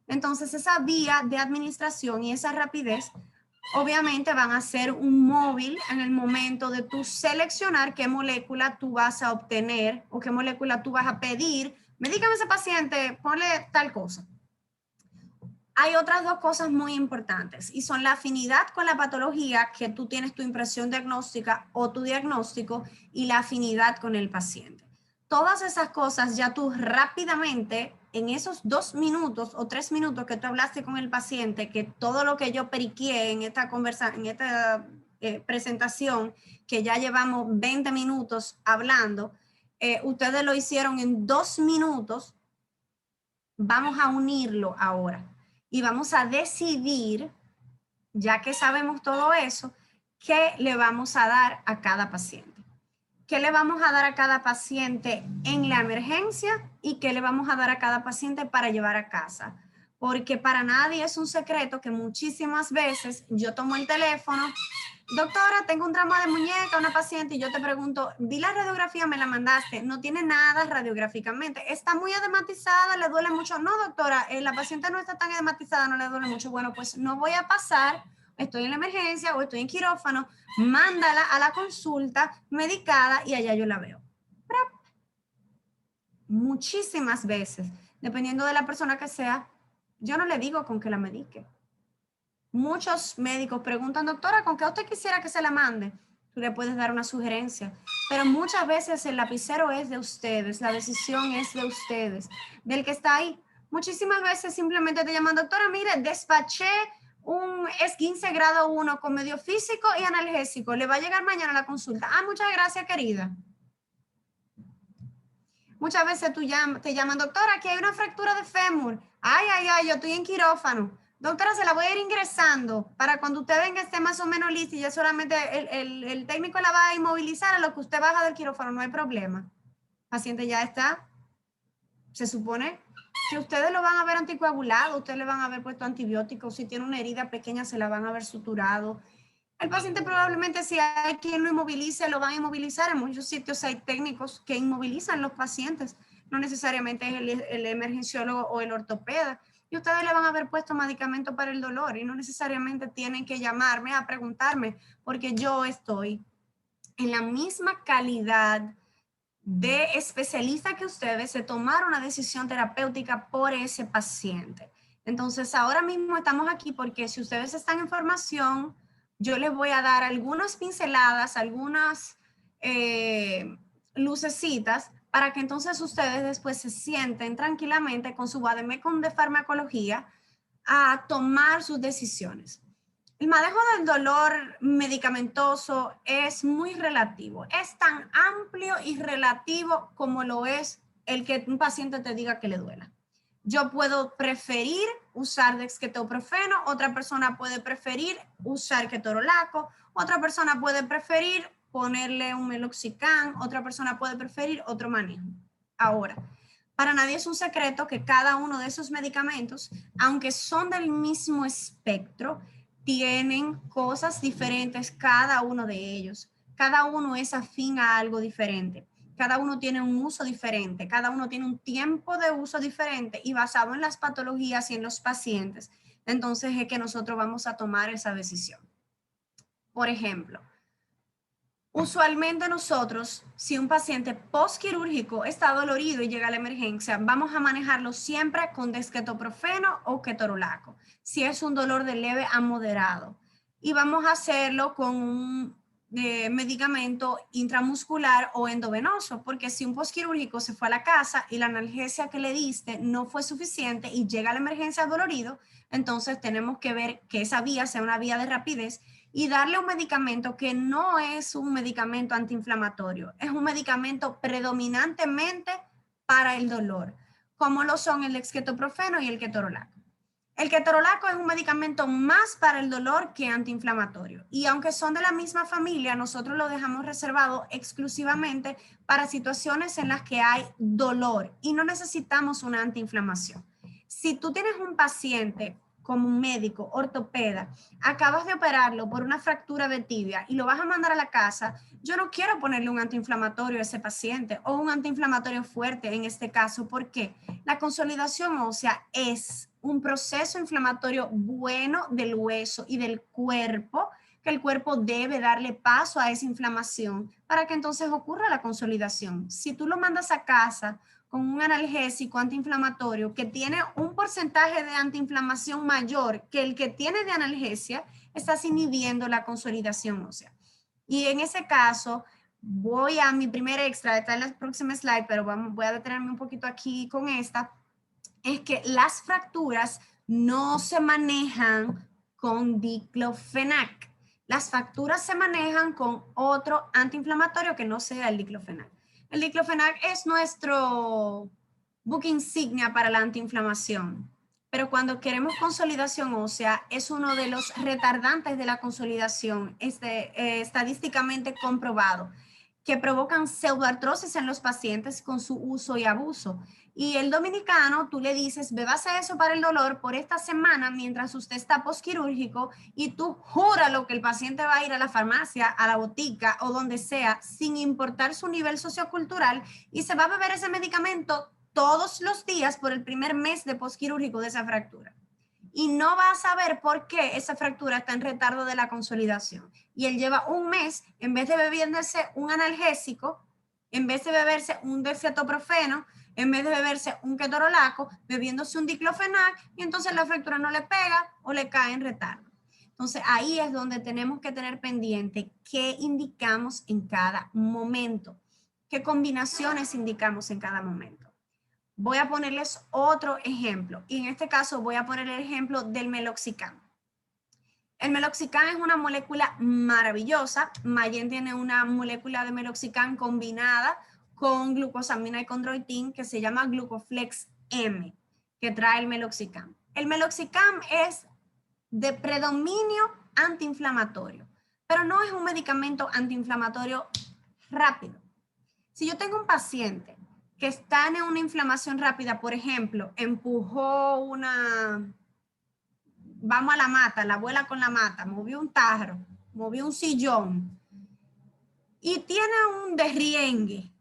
Entonces esa vía de administración y esa rapidez obviamente van a ser un móvil en el momento de tú seleccionar qué molécula tú vas a obtener o qué molécula tú vas a pedir. Medícame a ese paciente, ponle tal cosa. Hay otras dos cosas muy importantes y son la afinidad con la patología que tú tienes tu impresión diagnóstica o tu diagnóstico y la afinidad con el paciente. Todas esas cosas ya tú rápidamente en esos 2 minutos o 3 minutos que tú hablaste con el paciente, que todo lo que yo periqué en esta presentación, que ya llevamos 20 minutos hablando, ustedes lo hicieron en 2 minutos, vamos a unirlo ahora. Y vamos a decidir, ya que sabemos todo eso, qué le vamos a dar a cada paciente. ¿Qué le vamos a dar a cada paciente en la emergencia y qué le vamos a dar a cada paciente para llevar a casa? Porque para nadie es un secreto que muchísimas veces yo tomo el teléfono, doctora, tengo un trauma de muñeca, una paciente, y yo te pregunto, vi la radiografía, me la mandaste, no tiene nada radiográficamente, está muy edematizada, le duele mucho. No, doctora, la paciente no está tan edematizada, no le duele mucho. Bueno, pues no voy a pasar, estoy en la emergencia o estoy en quirófano, mándala a la consulta medicada y allá yo la veo. muchísimas veces, dependiendo de la persona que sea, yo no le digo con que la medique. Muchos médicos preguntan, doctora, ¿con qué usted quisiera que se la mande? Tú le puedes dar una sugerencia, pero muchas veces el lapicero es de ustedes, la decisión es de ustedes, del que está ahí. Muchísimas veces simplemente te llaman, doctora, mire, despaché un esguince grado 1 con medio físico y analgésico, le va a llegar mañana la consulta. Ah, muchas gracias, querida. Muchas veces te llaman, doctora, aquí hay una fractura de fémur. Ay, ay, ay, yo estoy en quirófano. Doctora, se la voy a ir ingresando para cuando usted venga esté más o menos lista y ya solamente el técnico la va a inmovilizar a lo que usted baja del quirófano, no hay problema. El paciente ya está, se supone que ustedes lo van a ver anticoagulado, ustedes le van a haber puesto antibióticos, si tiene una herida pequeña se la van a ver suturado. El paciente probablemente si hay quien lo inmovilice, lo van a inmovilizar. En muchos sitios hay técnicos que inmovilizan los pacientes, no necesariamente es el emergenciólogo o el ortopeda. Y ustedes le van a haber puesto medicamento para el dolor y no necesariamente tienen que llamarme a preguntarme porque yo estoy en la misma calidad de especialista que ustedes se tomar una decisión terapéutica por ese paciente. Entonces, ahora mismo estamos aquí porque si ustedes están en formación, yo les voy a dar algunas pinceladas, algunas lucecitas para que entonces ustedes después se sienten tranquilamente con su vademecum de farmacología a tomar sus decisiones. El manejo del dolor medicamentoso es muy relativo. Es tan amplio y relativo como lo es el que un paciente te diga que le duela. Yo puedo preferir usar dexketoprofeno, otra persona puede preferir usar ketorolaco, otra persona puede preferir ponerle un meloxicam, otra persona puede preferir otro manejo. Ahora, para nadie es un secreto que cada uno de esos medicamentos, aunque son del mismo espectro, tienen cosas diferentes cada uno de ellos. Cada uno es afín a algo diferente. Cada uno tiene un uso diferente, cada uno tiene un tiempo de uso diferente y basado en las patologías y en los pacientes, entonces es que nosotros vamos a tomar esa decisión. Por ejemplo, usualmente nosotros, si un paciente postquirúrgico está dolorido y llega a la emergencia, vamos a manejarlo siempre con dexketoprofeno o ketorolaco, si es un dolor de leve a moderado. Y vamos a hacerlo con un medicamento intramuscular o endovenoso, porque si un postquirúrgico se fue a la casa y la analgesia que le diste no fue suficiente y llega a la emergencia dolorido, entonces tenemos que ver que esa vía sea una vía de rapidez y darle un medicamento que no es un medicamento antiinflamatorio, es un medicamento predominantemente para el dolor, como lo son el dexketoprofeno y el ketorolaco. El ketorolaco es un medicamento más para el dolor que antiinflamatorio. Y aunque son de la misma familia, nosotros lo dejamos reservado exclusivamente para situaciones en las que hay dolor y no necesitamos una antiinflamación. Si tú tienes un paciente como un médico, ortopeda, acabas de operarlo por una fractura de tibia y lo vas a mandar a la casa, yo no quiero ponerle un antiinflamatorio a ese paciente o un antiinflamatorio fuerte en este caso. ¿Por qué? La consolidación ósea es un proceso inflamatorio bueno del hueso y del cuerpo, que el cuerpo debe darle paso a esa inflamación para que entonces ocurra la consolidación. Si tú lo mandas a casa con un analgésico antiinflamatorio que tiene un porcentaje de antiinflamación mayor que el que tiene de analgesia, estás inhibiendo la consolidación ósea. Y en ese caso, voy a mi primer extra, está en la próxima slide, pero voy a detenerme un poquito aquí con esta, es que las fracturas no se manejan con diclofenac. Las fracturas se manejan con otro antiinflamatorio que no sea el diclofenac. El diclofenac es nuestro buque insignia para la antiinflamación, pero cuando queremos consolidación ósea es uno de los retardantes de la consolidación, estadísticamente comprobado, que provocan pseudoartrosis en los pacientes con su uso y abuso. Y el dominicano, tú le dices, bébase eso para el dolor por esta semana mientras usted está postquirúrgico y tú júralo que el paciente va a ir a la farmacia, a la botica o donde sea, sin importar su nivel sociocultural y se va a beber ese medicamento todos los días por el primer mes de postquirúrgico de esa fractura. Y no va a saber por qué esa fractura está en retardo de la consolidación. Y él lleva un mes, en vez de bebiéndose un analgésico, en vez de beberse un dextroprofeno, en vez de beberse un ketorolaco, bebiéndose un diclofenac, y entonces la fractura no le pega o le cae en retardo. Entonces ahí es donde tenemos que tener pendiente qué indicamos en cada momento, qué combinaciones indicamos en cada momento. Voy a ponerles otro ejemplo, y en este caso voy a poner el ejemplo del meloxicam. El meloxicam es una molécula maravillosa. Mayen tiene una molécula de meloxicam combinada con glucosamina y chondroitin que se llama Glucoflex M, que trae el meloxicam. El meloxicam es de predominio antiinflamatorio, pero no es un medicamento antiinflamatorio rápido. Si yo tengo un paciente que está en una inflamación rápida, por ejemplo, empujó vamos a la mata, la abuela con la mata, movió un tarro, movió un sillón y tiene un derriengue,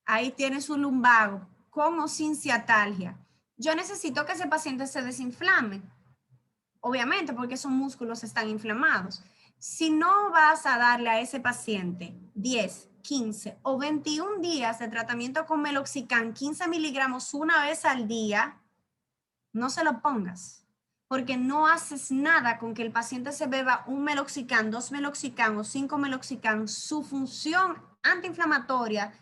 ahí tiene su lumbago, con o sin ciatalgia. Yo necesito que ese paciente se desinflame, obviamente porque esos músculos están inflamados. Si no vas a darle a ese paciente 10, 15 o 21 días de tratamiento con meloxicam, 15 miligramos una vez al día, no se lo pongas, porque no haces nada con que el paciente se beba un meloxicam, 2 meloxicam o 5 meloxicam. Su función antiinflamatoria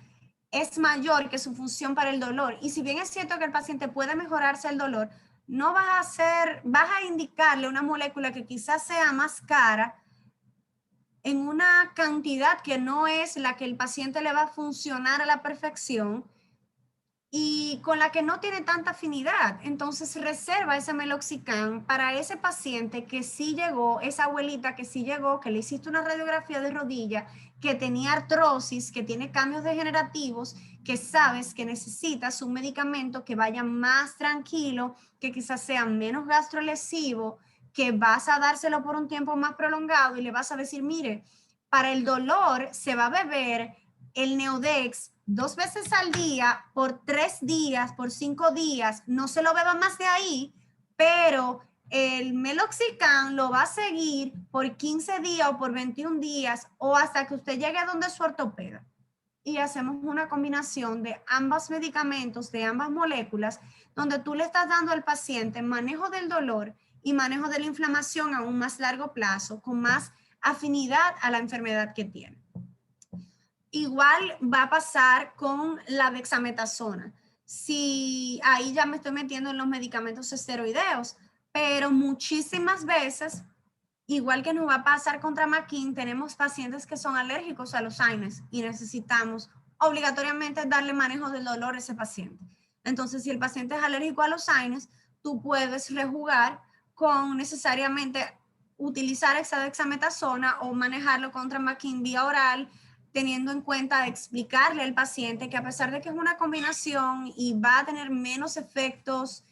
es mayor que su función para el dolor. Y si bien es cierto que el paciente puede mejorarse el dolor, no vas a indicarle una molécula que quizás sea más cara en una cantidad que no es la que el paciente le va a funcionar a la perfección y con la que no tiene tanta afinidad. Entonces reserva ese meloxicam para ese paciente que sí llegó, esa abuelita que sí llegó, que le hiciste una radiografía de rodilla, que tenía artrosis, que tiene cambios degenerativos, que sabes que necesitas un medicamento que vaya más tranquilo, que quizás sea menos gastrolesivo, que vas a dárselo por un tiempo más prolongado y le vas a decir, mire, para el dolor se va a beber el Neodex 2 veces al día, por 3 días, por 5 días, no se lo beba más de ahí, pero el meloxicam lo va a seguir por 15 días o por 21 días o hasta que usted llegue a donde su ortopeda. Y hacemos una combinación de ambos medicamentos, de ambas moléculas, donde tú le estás dando al paciente manejo del dolor y manejo de la inflamación a un más largo plazo, con más afinidad a la enfermedad que tiene. Igual va a pasar con la dexametasona. Si ahí ya me estoy metiendo en los medicamentos esteroideos, pero muchísimas veces, igual que nos va a pasar con Tramaquin, tenemos pacientes que son alérgicos a los AINES y necesitamos obligatoriamente darle manejo del dolor a ese paciente. Entonces, si el paciente es alérgico a los AINES, tú puedes rejugar con necesariamente utilizar esa dexametasona o manejarlo con Tramaquin vía oral, teniendo en cuenta explicarle al paciente que a pesar de que es una combinación y va a tener menos efectos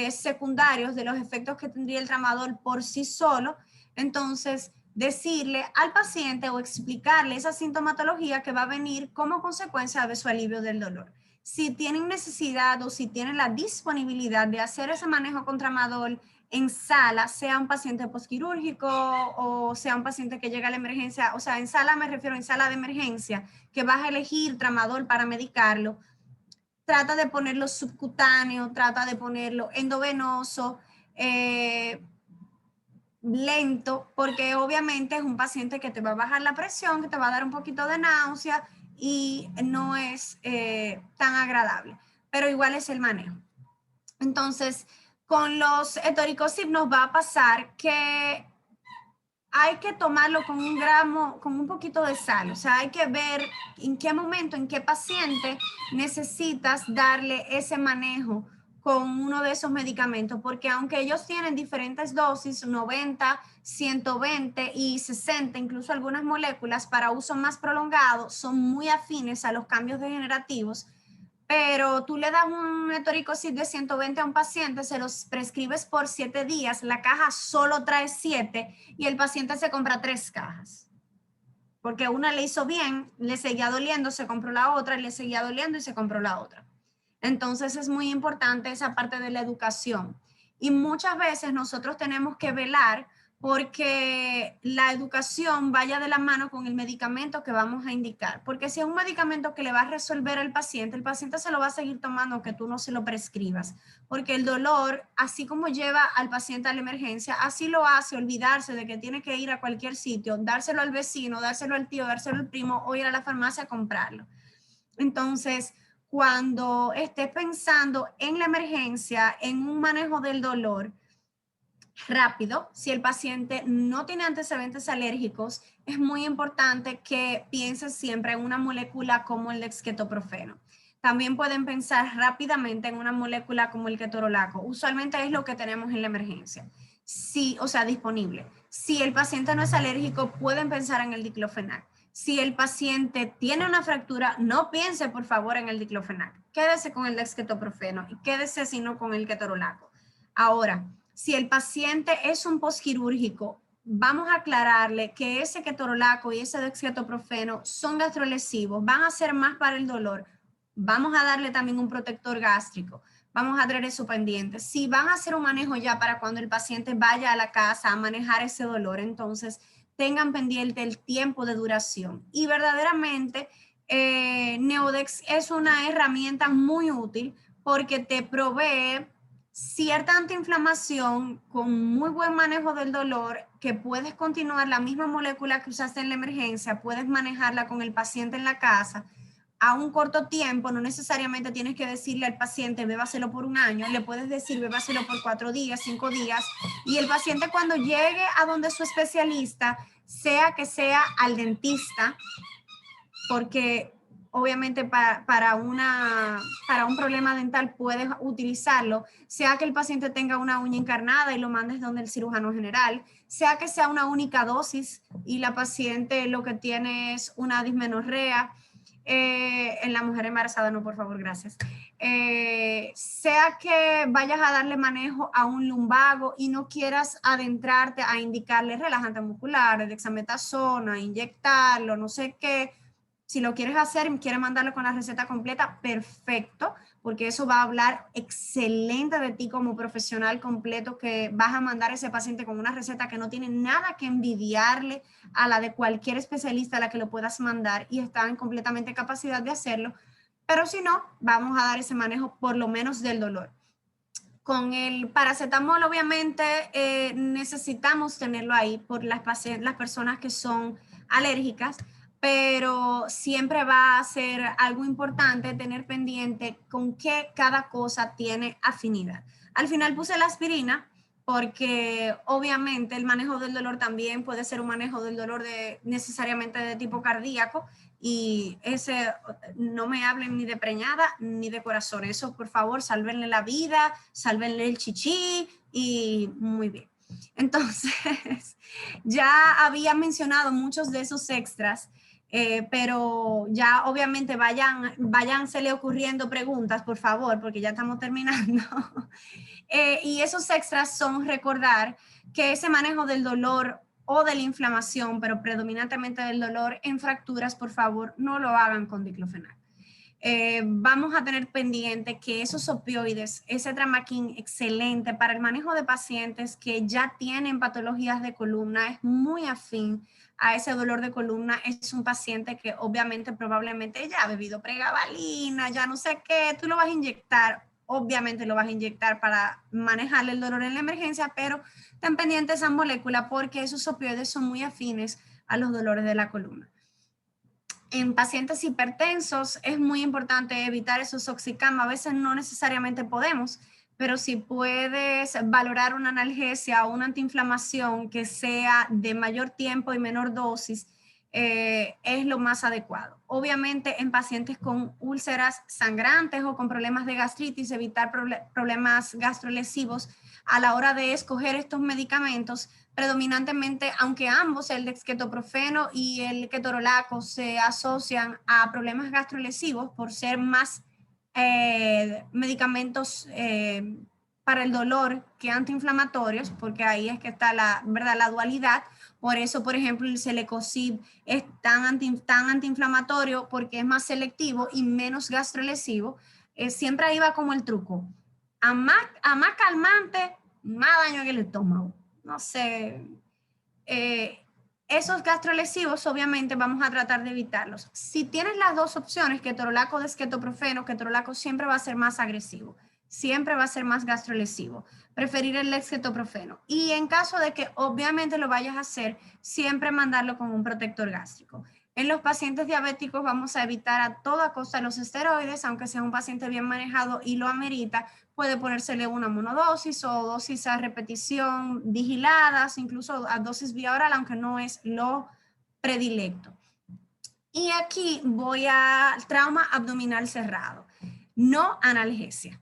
secundarios de los efectos que tendría el tramadol por sí solo, entonces decirle al paciente o explicarle esa sintomatología que va a venir como consecuencia de su alivio del dolor. Si tienen necesidad o si tienen la disponibilidad de hacer ese manejo con tramadol en sala, sea un paciente postquirúrgico o sea un paciente que llega a la emergencia, o sea, en sala me refiero en sala de emergencia, que vas a elegir tramadol para medicarlo, trata de ponerlo subcutáneo, trata de ponerlo endovenoso, lento, porque obviamente es un paciente que te va a bajar la presión, que te va a dar un poquito de náusea y no es tan agradable, pero igual es el manejo. Entonces, con los etoricosib nos va a pasar que hay que tomarlo con un gramo, con un poquito de sal. O sea, hay que ver en qué momento, en qué paciente necesitas darle ese manejo con uno de esos medicamentos, porque aunque ellos tienen diferentes dosis, 90, 120 y 60, incluso algunas moléculas para uso más prolongado, son muy afines a los cambios degenerativos. Pero tú le das un etoricosib de 120 a un paciente, se los prescribes por 7 días, la caja solo trae 7 y el paciente se compra 3 cajas. Porque una le hizo bien, le seguía doliendo, se compró la otra, le seguía doliendo y se compró la otra. Entonces es muy importante esa parte de la educación. Y muchas veces nosotros tenemos que velar porque la educación vaya de la mano con el medicamento que vamos a indicar. Porque si es un medicamento que le va a resolver al paciente, el paciente se lo va a seguir tomando aunque tú no se lo prescribas. Porque el dolor, así como lleva al paciente a la emergencia, así lo hace olvidarse de que tiene que ir a cualquier sitio, dárselo al vecino, dárselo al tío, dárselo al primo o ir a la farmacia a comprarlo. Entonces, cuando estés pensando en la emergencia, en un manejo del dolor, rápido, si el paciente no tiene antecedentes alérgicos, es muy importante que pienses siempre en una molécula como el dexketoprofeno. También pueden pensar rápidamente en una molécula como el ketorolaco. Usualmente es lo que tenemos en la emergencia. Sí, o sea, disponible. Si el paciente no es alérgico, pueden pensar en el diclofenac. Si el paciente tiene una fractura, no piense por favor en el diclofenac. Quédese con el dexketoprofeno y quédese sino con el ketorolaco. Ahora, si el paciente es un postquirúrgico, vamos a aclararle que ese ketorolaco y ese dexketoprofeno son gastrolesivos, van a ser más para el dolor. Vamos a darle también un protector gástrico. Vamos a tener eso pendiente. Si van a hacer un manejo ya para cuando el paciente vaya a la casa a manejar ese dolor, entonces tengan pendiente el tiempo de duración. Y verdaderamente, Neodex es una herramienta muy útil porque te provee cierta antiinflamación con muy buen manejo del dolor, que puedes continuar la misma molécula que usaste en la emergencia, puedes manejarla con el paciente en la casa a un corto tiempo. No necesariamente tienes que decirle al paciente bébaselo por un año, le puedes decir bébaselo por 4 días, 5 días, y el paciente cuando llegue a donde su especialista, sea que sea al dentista, porque obviamente para un problema dental puedes utilizarlo, sea que el paciente tenga una uña encarnada y lo mandes donde el cirujano general, sea que sea una única dosis y la paciente lo que tiene es una dismenorrea. En la mujer embarazada no, por favor, gracias. Sea que vayas a darle manejo a un lumbago y no quieras adentrarte a indicarle relajante muscular, dexametasona, inyectarlo, no sé qué. Si lo quieres hacer y quieres mandarlo con la receta completa, perfecto, porque eso va a hablar excelente de ti como profesional completo, que vas a mandar a ese paciente con una receta que no tiene nada que envidiarle a la de cualquier especialista a la que lo puedas mandar y está en completamente capacidad de hacerlo. Pero si no, vamos a dar ese manejo por lo menos del dolor. Con el paracetamol, obviamente, necesitamos tenerlo ahí por las personas que son alérgicas, pero siempre va a ser algo importante tener pendiente con qué cada cosa tiene afinidad. Al final puse la aspirina porque obviamente el manejo del dolor también puede ser un manejo del dolor necesariamente de tipo cardíaco, y ese no me hablen ni de preñada ni de corazón. Eso, por favor, sálvenle la vida, sálvenle el chichi y muy bien. Entonces, ya había mencionado muchos de esos extras, pero ya obviamente váyansele ocurriendo preguntas, por favor, porque ya estamos terminando. Y esos extras son recordar que ese manejo del dolor o de la inflamación, pero predominantemente del dolor en fracturas, por favor, no lo hagan con diclofenac. Vamos a tener pendiente que esos opioides, ese Tramaquin excelente para el manejo de pacientes que ya tienen patologías de columna, es muy afín a ese dolor de columna. Es un paciente que obviamente probablemente ya ha bebido pregabalina, ya no sé qué, tú lo vas a inyectar, obviamente lo vas a inyectar para manejarle el dolor en la emergencia, pero ten pendiente esa molécula porque esos opioides son muy afines a los dolores de la columna. En pacientes hipertensos es muy importante evitar esos oxicam. A veces no necesariamente podemos, pero si puedes valorar una analgesia o una antiinflamación que sea de mayor tiempo y menor dosis, es lo más adecuado. Obviamente en pacientes con úlceras sangrantes o con problemas de gastritis, evitar problemas gastrolesivos a la hora de escoger estos medicamentos. Predominantemente, aunque ambos, el dexketoprofeno y el ketorolaco, se asocian a problemas gastrolesivos por ser más medicamentos para el dolor que antiinflamatorios, porque ahí es que está la dualidad. Por eso, por ejemplo, el Celecoxib es tan antiinflamatorio porque es más selectivo y menos gastrolesivo. Siempre ahí va como el truco. A más calmante, más daño en el estómago. No sé, esos gastrolesivos obviamente vamos a tratar de evitarlos. Si tienes las dos opciones, ketorolaco o dexketoprofeno, ketorolaco siempre va a ser más agresivo, siempre va a ser más gastrolesivo. Preferir el dexketoprofeno. Y en caso de que obviamente lo vayas a hacer, siempre mandarlo con un protector gástrico. En los pacientes diabéticos vamos a evitar a toda costa los esteroides, aunque sea un paciente bien manejado y lo amerita, puede ponérsele una monodosis o dosis a repetición vigiladas, incluso a dosis vía oral, aunque no es lo predilecto. Y aquí voy a trauma abdominal cerrado, no analgesia.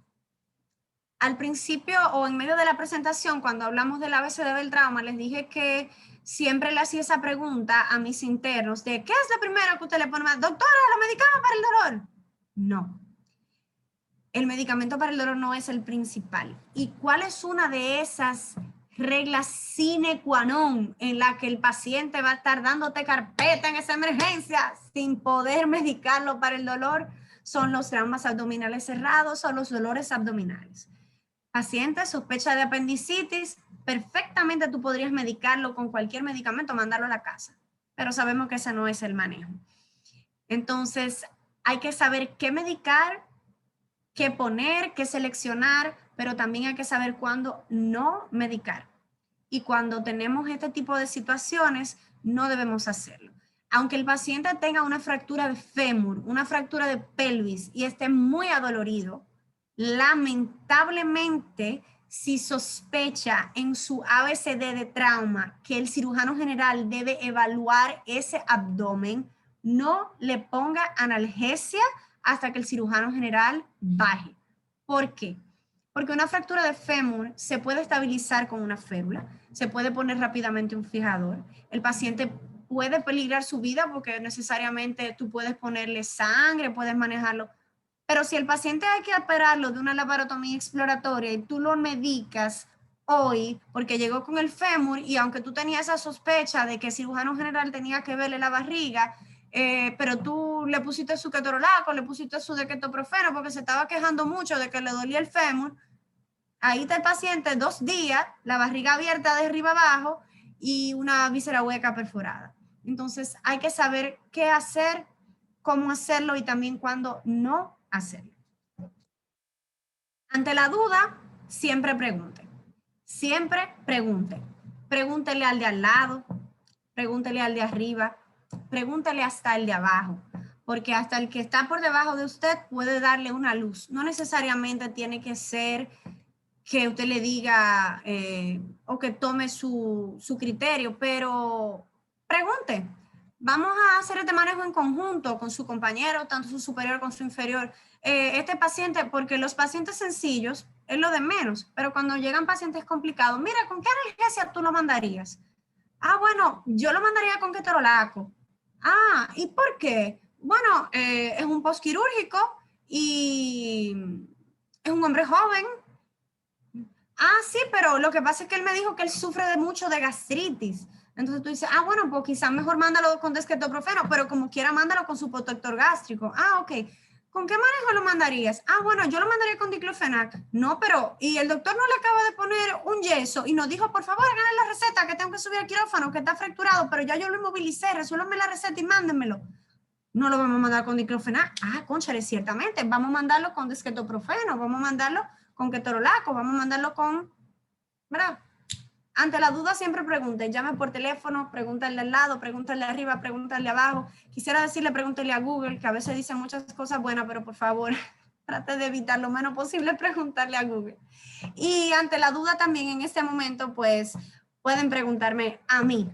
Al principio o en medio de la presentación, cuando hablamos del ABCD del trauma, les dije que siempre le hacía esa pregunta a mis internos de ¿qué es lo primero que usted le pone? Doctora, ¿lo medicamos para el dolor? No. El medicamento para el dolor no es el principal. ¿Y cuál es una de esas reglas sine qua non en la que el paciente va a estar dándote carpeta en esa emergencia sin poder medicarlo para el dolor? Son los traumas abdominales cerrados o los dolores abdominales. Paciente sospecha de apendicitis, perfectamente tú podrías medicarlo con cualquier medicamento, mandarlo a la casa, pero sabemos que ese no es el manejo. Entonces, hay que saber qué medicar, qué poner, qué seleccionar, pero también hay que saber cuándo no medicar. Y cuando tenemos este tipo de situaciones, no debemos hacerlo. Aunque el paciente tenga una fractura de fémur, una fractura de pelvis y esté muy adolorido, lamentablemente, si sospecha en su ABCD de trauma que el cirujano general debe evaluar ese abdomen, no le ponga analgesia hasta que el cirujano general baje. ¿Por qué? Porque una fractura de fémur se puede estabilizar con una férula, se puede poner rápidamente un fijador. El paciente puede peligrar su vida porque necesariamente tú puedes ponerle sangre, puedes manejarlo. Pero si el paciente hay que operarlo de una laparotomía exploratoria y tú lo medicas hoy porque llegó con el fémur y aunque tú tenías esa sospecha de que el cirujano general tenía que verle la barriga, pero tú le pusiste su ketorolaco, le pusiste su dexketoprofeno porque se estaba quejando mucho de que le dolía el fémur, ahí está el paciente 2 días, la barriga abierta de arriba abajo y una víscera hueca perforada. Entonces hay que saber qué hacer, cómo hacerlo y también cuándo no hacerlo. Ante la duda, siempre pregunte. Siempre pregunte. Pregúntele al de al lado, pregúntele al de arriba, pregúntele hasta el de abajo, porque hasta el que está por debajo de usted puede darle una luz. No necesariamente tiene que ser que usted le diga o que tome su criterio, pero pregunte. Vamos a hacer este manejo en conjunto con su compañero, tanto su superior como su inferior. Este paciente, porque los pacientes sencillos es lo de menos, pero cuando llegan pacientes complicados, mira, ¿con qué analgesia tú lo mandarías? Ah, bueno, yo lo mandaría con ketorolaco. Ah, ¿y por qué? Bueno, es un postquirúrgico y es un hombre joven. Ah, sí, pero lo que pasa es que él me dijo que él sufre de mucho de gastritis. Entonces tú dices, ah, bueno, pues quizás mejor mándalo con dexketoprofeno, pero como quiera mándalo con su protector gástrico. Ah, ok. ¿Con qué manejo lo mandarías? Ah, bueno, yo lo mandaría con diclofenac. No, pero, y el doctor no le acaba de poner un yeso y nos dijo, por favor, háganle la receta, que tengo que subir al quirófano, que está fracturado, pero ya yo lo inmovilicé, resuélvanme la receta y mándenmelo. No lo vamos a mandar con diclofenac. Ah, cónchale, ciertamente, vamos a mandarlo con dexketoprofeno, vamos a mandarlo con ketorolaco, vamos a mandarlo con, ¿verdad? Ante la duda siempre pregunten, llame por teléfono, pregúntale al lado, pregúntale arriba, pregúntale abajo. Quisiera decirle, pregúntele a Google, que a veces dice muchas cosas buenas, pero por favor, trate de evitar lo menos posible preguntarle a Google. Y ante la duda también en este momento, pues, pueden preguntarme a mí,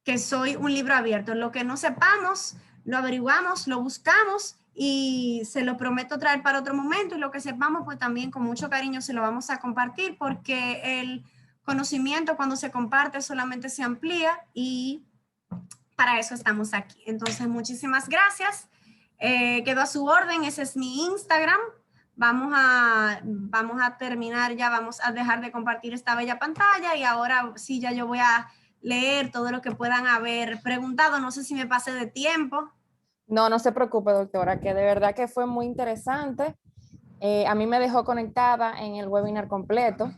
que soy un libro abierto. Lo que no sepamos, lo averiguamos, lo buscamos y se lo prometo traer para otro momento y lo que sepamos, pues también con mucho cariño se lo vamos a compartir porque el conocimiento cuando se comparte solamente se amplía y para eso estamos aquí. Entonces, muchísimas gracias. Quedo a su orden, ese es mi Instagram. Vamos a terminar ya, vamos a dejar de compartir esta bella pantalla y ahora sí ya yo voy a leer todo lo que puedan haber preguntado. No sé si me pasé de tiempo. No, no se preocupe, doctora, que de verdad que fue muy interesante. A mí me dejó conectada en el webinar completo.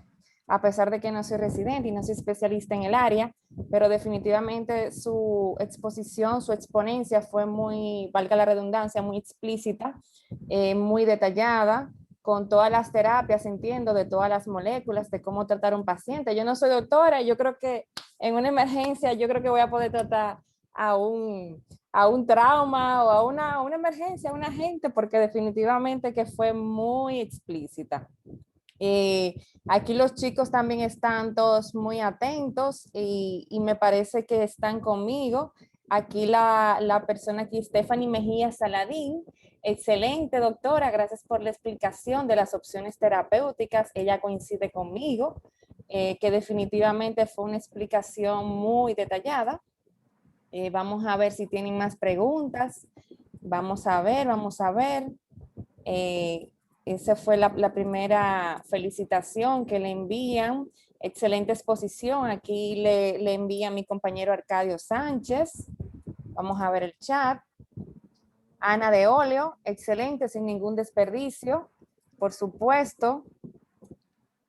a pesar de que no soy residente y no soy especialista en el área, pero definitivamente su exposición, su exponencia fue muy, valga la redundancia, muy explícita, muy detallada, con todas las terapias, entiendo, de todas las moléculas, de cómo tratar a un paciente. Yo no soy doctora, yo creo que en una emergencia, yo creo que voy a poder tratar a un trauma o a una emergencia, a una gente, porque definitivamente que fue muy explícita. Aquí los chicos también están todos muy atentos y me parece que están conmigo. Aquí la persona aquí, Stephanie Mejía Saladín. Excelente, doctora. Gracias por la explicación de las opciones terapéuticas. Ella coincide conmigo, que definitivamente fue una explicación muy detallada. Vamos a ver si tienen más preguntas. Vamos a ver, vamos a ver. Esa fue la primera felicitación que le envían. Excelente exposición. Aquí le envía mi compañero Arcadio Sánchez. Vamos a ver el chat. Ana de Oleo, excelente, sin ningún desperdicio. Por supuesto.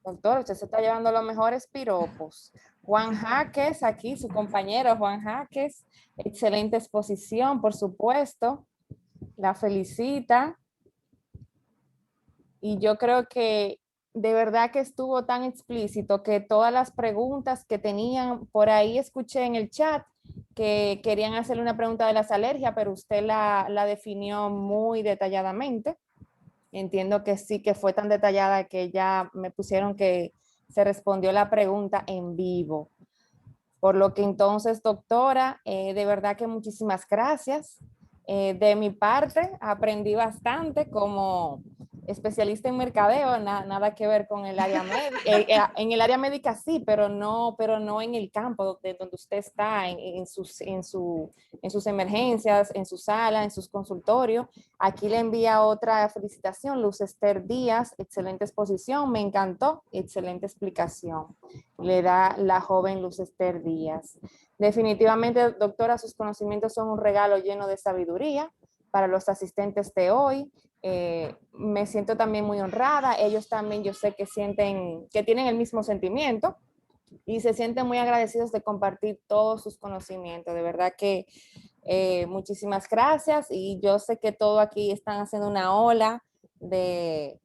Doctor, usted se está llevando los mejores piropos. Juan Jaques, aquí su compañero Juan Jaques. Excelente exposición, por supuesto. La felicita. Y yo creo que de verdad que estuvo tan explícito que todas las preguntas que tenían, por ahí escuché en el chat que querían hacerle una pregunta de las alergias, pero usted la definió muy detalladamente. Entiendo que sí, que fue tan detallada que ya me pusieron que se respondió la pregunta en vivo. Por lo que entonces, doctora, de verdad que muchísimas gracias. De mi parte, aprendí bastante como especialista en mercadeo, nada que ver con el área médica. En el área médica sí, pero no en el campo de donde usted está, en sus emergencias, en su sala, en sus consultorios. Aquí le envía otra felicitación, Luz Esther Díaz, excelente exposición, me encantó, excelente explicación. Le da la joven Luz Esther Díaz. Definitivamente, doctora, sus conocimientos son un regalo lleno de sabiduría para los asistentes de hoy. Me siento también muy honrada. Ellos también, yo sé que sienten, que tienen el mismo sentimiento y se sienten muy agradecidos de compartir todos sus conocimientos. De verdad que muchísimas gracias y yo sé que todo aquí están haciendo una ola de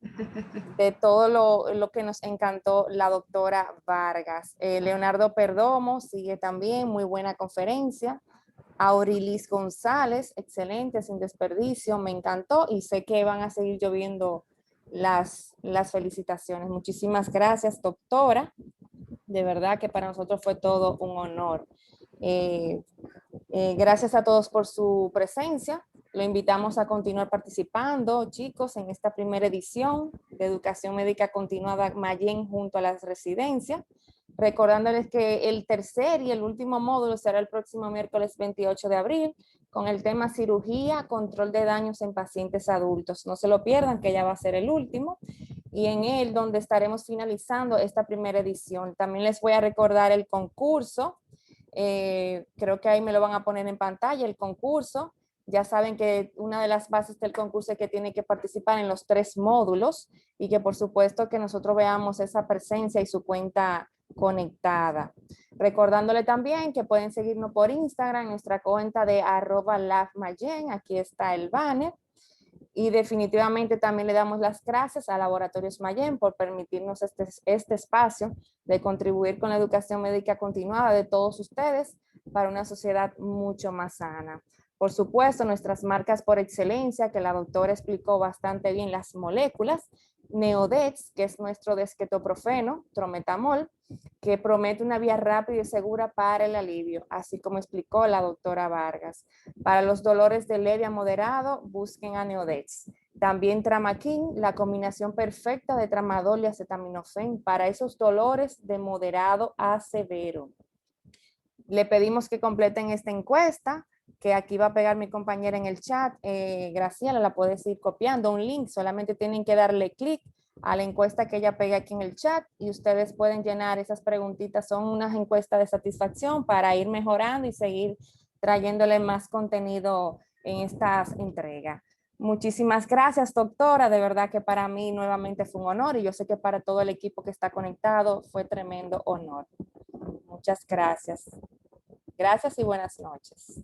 todo lo que nos encantó la doctora Vargas. Leonardo Perdomo sigue también, muy buena conferencia. Aurilis González, excelente, sin desperdicio, me encantó y sé que van a seguir lloviendo las felicitaciones. Muchísimas gracias, doctora. De verdad que para nosotros fue todo un honor. Gracias a todos por su presencia. Lo invitamos a continuar participando, chicos, en esta primera edición de Educación Médica Continuada Mayen junto a las residencias. Recordándoles que el tercer y el último módulo será el próximo miércoles 28 de abril con el tema cirugía, control de daños en pacientes adultos. No se lo pierdan, que ya va a ser el último. Y en él donde estaremos finalizando esta primera edición. También les voy a recordar el concurso. Creo que ahí me lo van a poner en pantalla, el concurso. Ya saben que una de las bases del concurso es que tiene que participar en los 3 módulos y que por supuesto que nosotros veamos esa presencia y su cuenta conectada. Recordándole también que pueden seguirnos por Instagram, nuestra cuenta de @lavmayen, aquí está el banner. Y definitivamente también le damos las gracias a Laboratorios Mayen por permitirnos este espacio de contribuir con la educación médica continuada de todos ustedes para una sociedad mucho más sana. Por supuesto, nuestras marcas por excelencia, que la doctora explicó bastante bien las moléculas, Neodex, que es nuestro desquetoprofeno, trometamol, que promete una vía rápida y segura para el alivio, así como explicó la doctora Vargas. Para los dolores de leve a moderado, busquen a Neodex. También Tramaquin, la combinación perfecta de tramadol y acetaminofén para esos dolores de moderado a severo. Le pedimos que completen esta encuesta, que aquí va a pegar mi compañera en el chat. Graciela, la puedes ir copiando, un link, solamente tienen que darle clic a la encuesta que ella pegue aquí en el chat y ustedes pueden llenar esas preguntitas. Son unas encuestas de satisfacción para ir mejorando y seguir trayéndole más contenido en estas entregas. Muchísimas gracias, doctora. De verdad que para mí nuevamente fue un honor y yo sé que para todo el equipo que está conectado fue tremendo honor. Muchas gracias. Gracias y buenas noches.